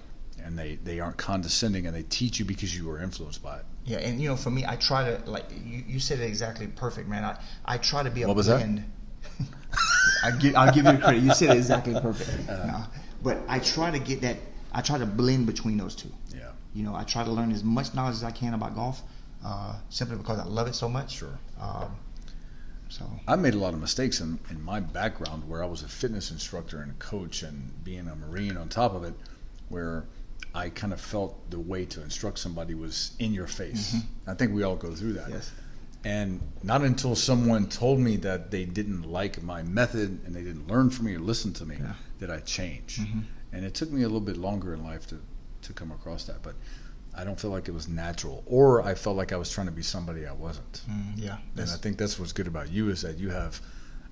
And they aren't condescending, and they teach you because you were influenced by it. Yeah, and you know, for me, I try to, like you said it exactly perfect, man. I try to be a What was that? blend. I'll give you the credit. You said it exactly perfect. But I try to get that. I try to blend between those two. Yeah. You know, I try to learn as much knowledge as I can about golf, simply because I love it so much. Sure. So I made a lot of mistakes in my background where I was a fitness instructor and a coach and being a Marine on top of it, where I kind of felt the way to instruct somebody was in your face. I think we all go through that. Yes. And not until someone told me that they didn't like my method and they didn't learn from me or listen to me did I change. And it took me a little bit longer in life to come across that. But I don't feel like it was natural, or I felt like I was trying to be somebody I wasn't. Yeah. And I think that's what's good about you is that you have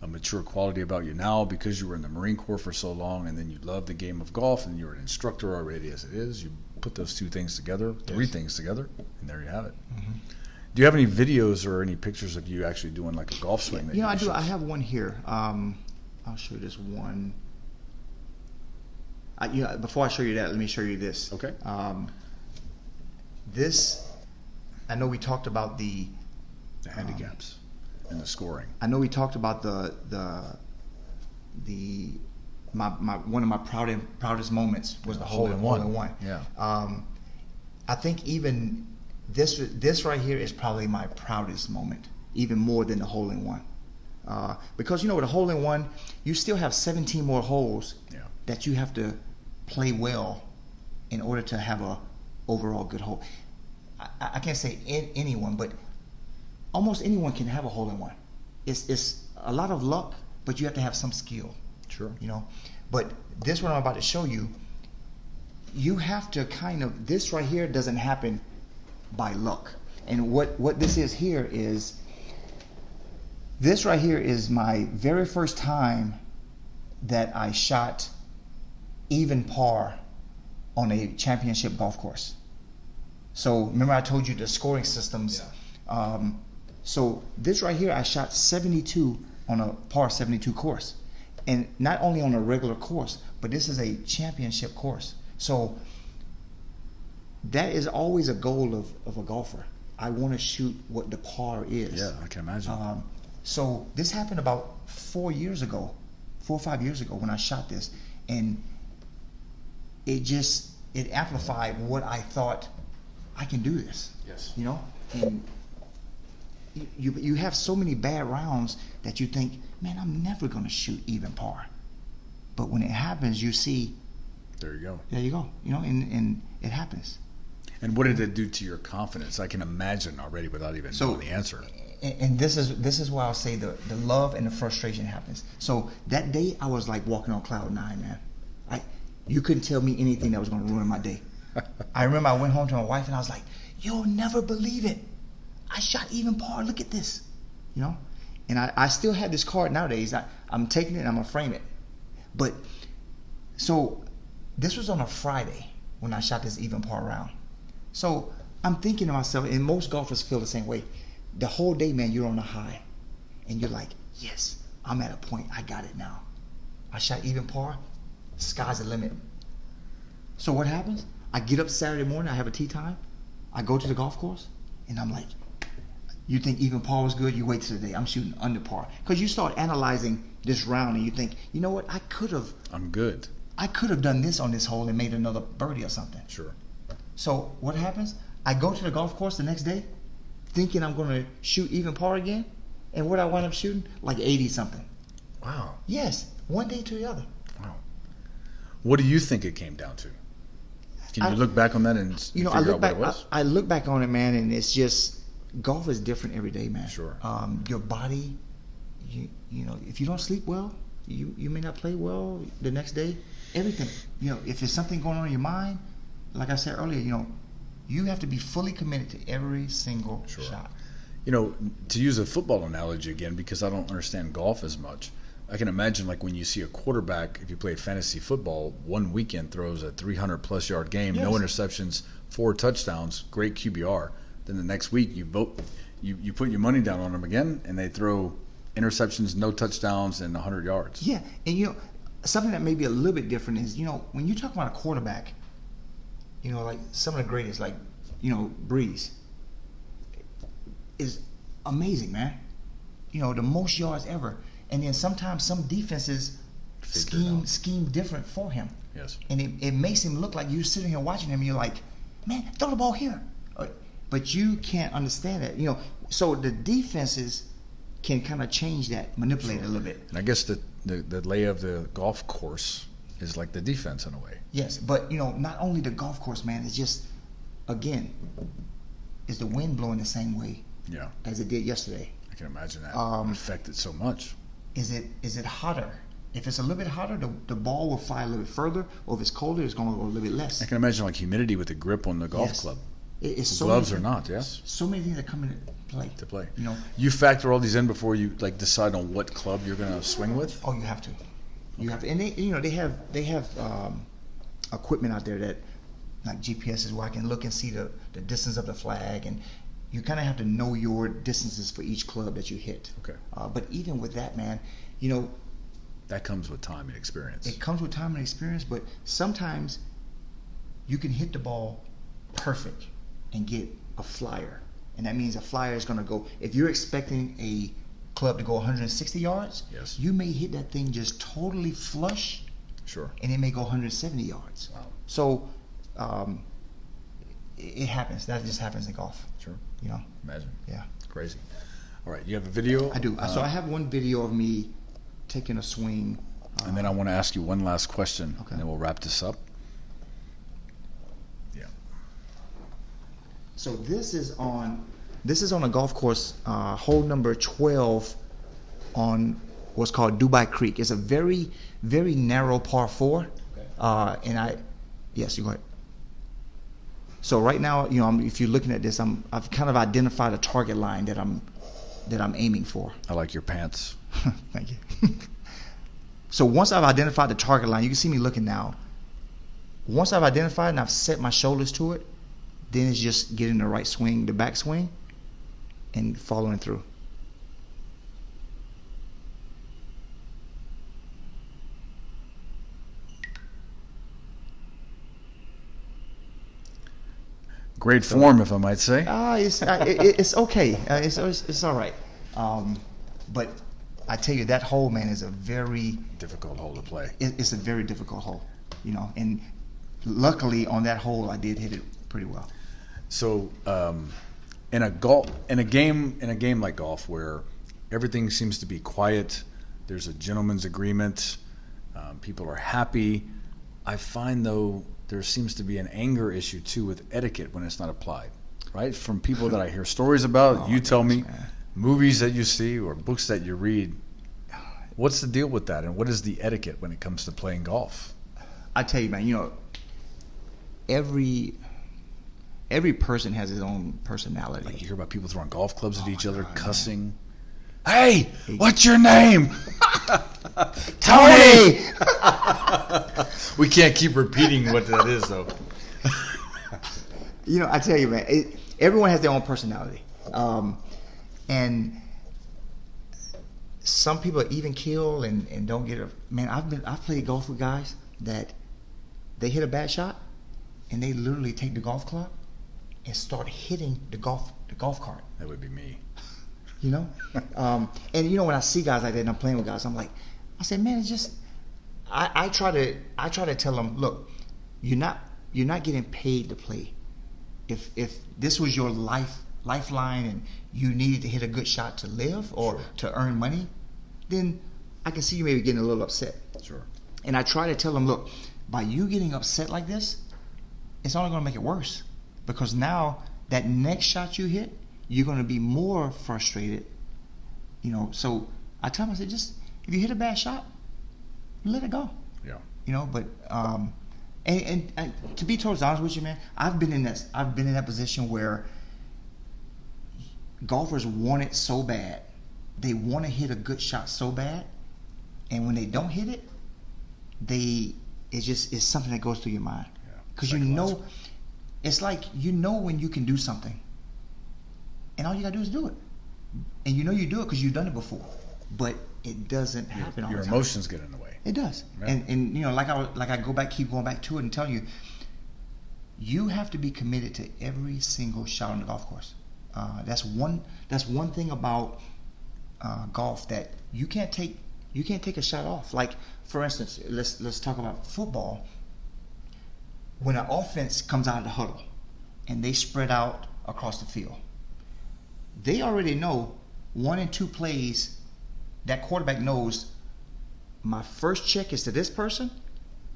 a mature quality about you now because you were in the Marine Corps for so long, and then you love the game of golf, and you're an instructor already as it is. You put those two things together, three things together, and there you have it. Do you have any videos or any pictures of you actually doing like a golf swing? Yeah, I do. I have one here. I'll show you this one. Before I show you that, let me show you this. Okay. This, I know we talked about the handicaps and the scoring. I know we talked about one of my proudest moments was the hole in one. Yeah. I think even this right here is probably my proudest moment, even more than the hole in one. Because with a hole in one, you still have 17 more holes that you have to play well in order to have a overall good hole. I can't say anyone, but almost anyone can have a hole in one. It's a lot of luck, but you have to have some skill. Sure. But this one I'm about to show you, you have to this right here doesn't happen by luck. And what this is here is, this right here is my very first time that I shot even par on a championship golf course. So remember I told you the scoring systems. Yeah. So this right here, I shot 72 on a par 72 course. And not only on a regular course, but this is a championship course. So that is always a goal of a golfer. I want to shoot what the par is. Yeah, I can imagine. So this happened about 4 or 5 years ago when I shot this. And it amplified what I thought, I can do this. Yes. And you have so many bad rounds that you think, man, I'm never going to shoot even par. But when it happens, you see, there you go. There you go. And it happens. And what did it do to your confidence? I can imagine already without even knowing the answer. And this is why I'll say the love and the frustration happens. So that day I was like walking on cloud 9, man. You couldn't tell me anything that was going to ruin my day. I remember I went home to my wife and I was like, you'll never believe it. I shot even par. Look at this. And I still have this card nowadays. I'm taking it and I'm going to frame it. But so this was on a Friday when I shot this even par round. So I'm thinking to myself, and most golfers feel the same way. The whole day, man, you're on a high. And you're like, yes, I'm at a point. I got it now. I shot even par. Sky's the limit. So what happens? I get up Saturday morning. I have a tee time. I go to the golf course. And I'm like, you think even par was good? You wait till the day. I'm shooting under par. Because you start analyzing this round and you think, you know what? I'm good. I could have done this on this hole and made another birdie or something. Sure. So what happens? I go to the golf course the next day thinking I'm going to shoot even par again. And what I wind up shooting? Like 80 something. Wow. Yes. One day to the other. Wow. What do you think it came down to? Can you look back on that and figure out what it was? I look back on it, man, and it's just, golf is different every day, man. Sure. Your body, if you don't sleep well, you may not play well the next day. Everything. If there's something going on in your mind, like I said earlier, you have to be fully committed to every single shot. To use a football analogy again, because I don't understand golf as much, I can imagine like when you see a quarterback, if you play fantasy football, one weekend throws a 300-plus yard game, no interceptions, 4 touchdowns, great QBR. Then the next week you put your money down on them again, and they throw interceptions, no touchdowns, and 100 yards. Yeah, and something that may be a little bit different is, when you talk about a quarterback, like some of the greatest, like, Breeze, is amazing, man. The most yards ever. And then sometimes some defenses scheme different for him. Yes. And it makes him look like you're sitting here watching him and you're like, man, throw the ball here. But you can't understand it. So the defenses can kind of change that, manipulate it a little bit. And I guess the lay of the golf course is like the defense in a way. Yes, but not only the golf course, man, it's just, again, is the wind blowing the same way as it did yesterday? I can imagine that. It affected so much. Is it hotter? If it's a little bit hotter, the ball will fly a little bit further, or if it's colder, it's going to go a little bit less. I can imagine like humidity with the grip on the golf club. It's so gloves or not, yes? So many things that come into play. To play. You factor all these in before you like decide on what club you're going to swing with? Oh, you have to. You have to. And they have equipment out there that, like GPS is where I can look and see the distance of the flag, and you kind of have to know your distances for each club that you hit. Okay. But even with that, man, That comes with time and experience. It comes with time and experience, but sometimes you can hit the ball perfect and get a flyer. And that means a flyer is going to go, if you're expecting a club to go 160 yards, yes, you may hit that thing just totally flush. Sure. And it may go 170 yards. Wow. So it happens. That just happens in golf. Sure. You know? Imagine. Yeah. Crazy. All right. You have a video? I do. So I have one video of me taking a swing. And then I want to ask you one last question, okay, and then we'll wrap this up. Yeah. So this is on a golf course, hole number 12 on what's called Dubai Creek. It's a very, very narrow par 4. Okay. Yes, you go ahead. So right now, you know, if you're looking at this, I've kind of identified a target line that I'm aiming for. I like your pants. Thank you. So once I've identified the target line, you can see me looking now. Once I've identified and I've set my shoulders to it, then it's just getting the right swing, the back swing, and following through. Great form, if I might say. It's okay. It's all right. But I tell you, that hole, man, is a very difficult hole to play. It's a very difficult hole, you know. And luckily, on that hole, I did hit it pretty well. So, in a game like golf, where everything seems to be quiet, there's a gentleman's agreement, people are happy. I find, though, there seems to be an anger issue too with etiquette when it's not applied, right? From people that I hear stories about, you tell me, movies that you see or books that you read. What's the deal with that, and what is the etiquette when it comes to playing golf? I tell you, man, you know, every person has his own personality. Like you hear about people throwing golf clubs at each other, cussing. Man. Hey, what's your name? Tony! We can't keep repeating what that is, though. You know, I tell you, man, everyone has their own personality. And some people even kill and don't get a... Man, I've played golf with guys that they hit a bad shot and they literally take the golf club and start hitting the golf cart. That would be me. You know? And you know, when I see guys like that and I'm playing with guys, I say, man, it's just... I try to tell them, look, you're not getting paid to play. If this was your lifeline and you needed to hit a good shot to live or sure, to earn money, then I can see you maybe getting a little upset. Sure. And I try to tell them, look, by you getting upset like this, it's only going to make it worse, because now that next shot you hit, you're going to be more frustrated. You know, so I tell them, I said, just if you hit a bad shot, let it go. Yeah. You know, but and to be totally honest with you, man, I've been in that position where golfers want it so bad, they want to hit a good shot so bad, and when they don't hit it, it's something that goes through your mind, because you know, it's like, you know, when you can do something, and all you gotta do is do it, and you know you do it because you've done it before, but it doesn't happen all the time. Your emotions get in the way. It does. Yeah. And you know, keep going back to it and tell you, you have to be committed to every single shot on the golf course. That's one thing about golf, that you can't take a shot off. Like, for instance, let's talk about football. When an offense comes out of the huddle and they spread out across the field, they already know 1 and 2 plays. That quarterback knows, my first check is to this person,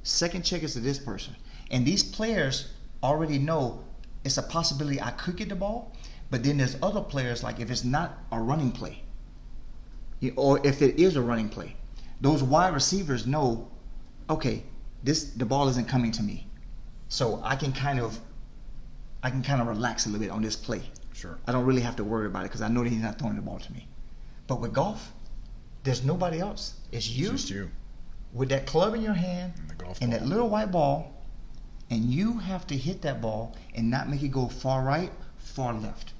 second check is to this person. And these players already know it's a possibility I could get the ball, but then there's other players, like if it's not a running play, or if it is a running play, those wide receivers know, okay, the ball isn't coming to me, so I can kind of relax a little bit on this play. Sure. I don't really have to worry about it because I know that he's not throwing the ball to me. But with golf, there's nobody else. It's you. It's just you. With that club in your hand and that little white ball, and you have to hit that ball and not make it go far right, far left.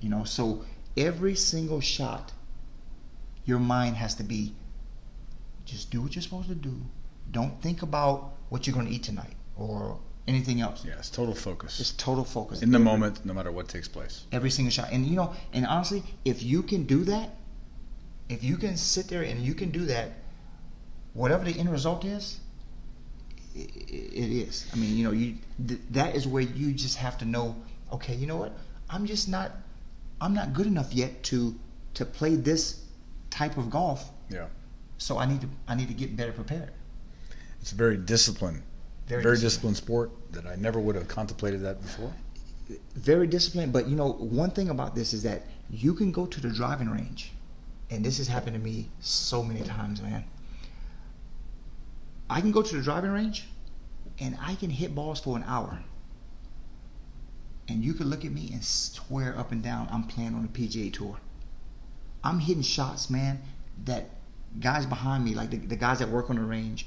You know, so every single shot, your mind has to be Just do what you're supposed to do. Don't think about what you're going to eat tonight or anything else. Yeah, it's total focus. It's total focus. In the moment, no matter what takes place. Every single shot. And and honestly, if you can do that, if you can sit there and you can do that, whatever the end result is, it is. I mean, that is where you just have to know, okay, you know what? I'm not good enough yet to play this type of golf. Yeah. So I need to get better prepared. It's a very disciplined, very disciplined sport that I never would have contemplated that before. Very disciplined, but one thing about this is that you can go to the driving range, and this has happened to me so many times, man. I can go to the driving range, and I can hit balls for an hour, and you can look at me and swear up and down I'm playing on the PGA Tour. I'm hitting shots, man, that guys behind me, like the guys that work on the range,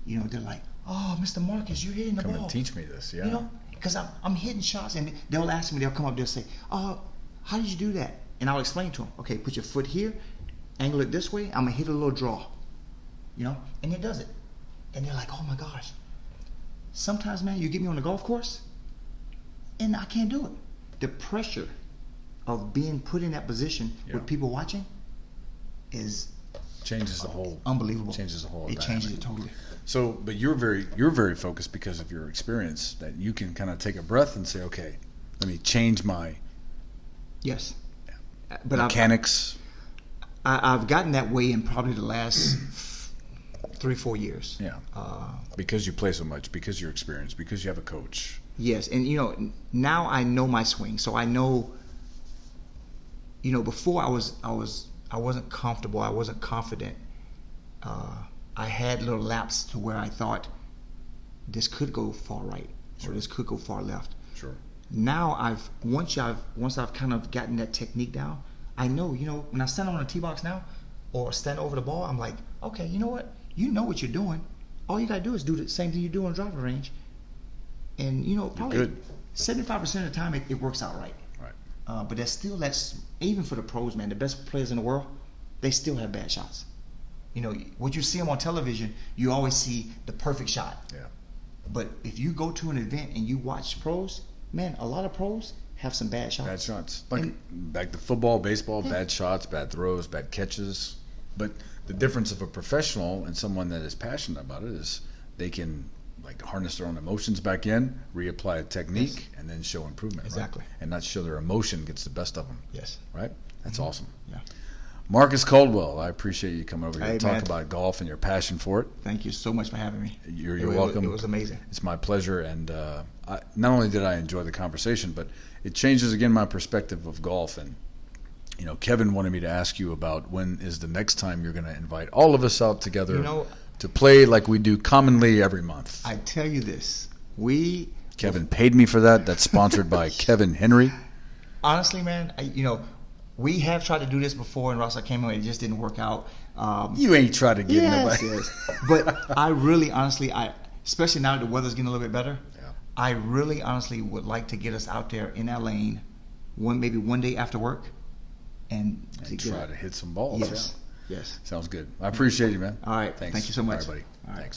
they're like, "Oh, Mr. Markus, you're hitting the ball. Come and teach me this, yeah." Because I'm hitting shots, and they'll ask me, they'll come up, they'll say, "Oh, how did you do that?" And I'll explain to them, "Okay, put your foot here, angle it this way, I'm gonna hit a little draw," and it does it, and they're like, "Oh my gosh." Sometimes, man, you get me on the golf course, and I can't do it. The pressure of being put in that position with people watching changes the whole unbelievable. Changes the whole. It changes it totally. So, but you're very focused because of your experience that you can kind of take a breath and say, okay, let me change my but mechanics. I've gotten that way in probably the last 3-4 years. Yeah. Because you play so much, because you're experienced, because you have a coach. Yes, and now I know my swing, so I know. Before I wasn't comfortable, I wasn't confident. I had little laps to where I thought this could go far right or this could go far left. Sure. Now once I've kind of gotten that technique down, I know, when I stand on a tee box now or stand over the ball, I'm like, okay, you know what? You know what you're doing. All you gotta do is do the same thing you do on the driving range, and probably 75% of the time it works out right. Right. But that's even for the pros, man. The best players in the world, they still have bad shots. What you see them on television, you always see the perfect shot. Yeah. But if you go to an event and you watch pros, man, a lot of pros have some bad shots. Bad shots. Like back to football, baseball, bad shots, bad throws, bad catches. But the difference of a professional and someone that is passionate about it is they can harness their own emotions back in, reapply a technique, and then show improvement. Exactly. Right? And not show their emotion gets the best of them. Yes. Right? That's awesome. Yeah. Markus Caldwell, I appreciate you coming over here to talk man. about golf and your passion for it. Thank you so much for having me. You're welcome. It was amazing. It's my pleasure, and not only did I enjoy the conversation, but it changes again my perspective of golf. And Kevin wanted me to ask you about when is the next time you're going to invite all of us out together to play like we do commonly every month. I tell you this, Kevin paid me for that. That's sponsored by Kevin Henry. Honestly, man, we have tried to do this before, and Ross, I came in, it just didn't work out. You ain't tried to get nobody. Yes. But I really, honestly, especially now that the weather's getting a little bit better, I really, honestly would like to get us out there in that lane, maybe one day after work, and try to hit some balls. Yes. Sounds good. I appreciate you, man. All right. Thanks. Thank you so much. All right, buddy. All right. Thanks.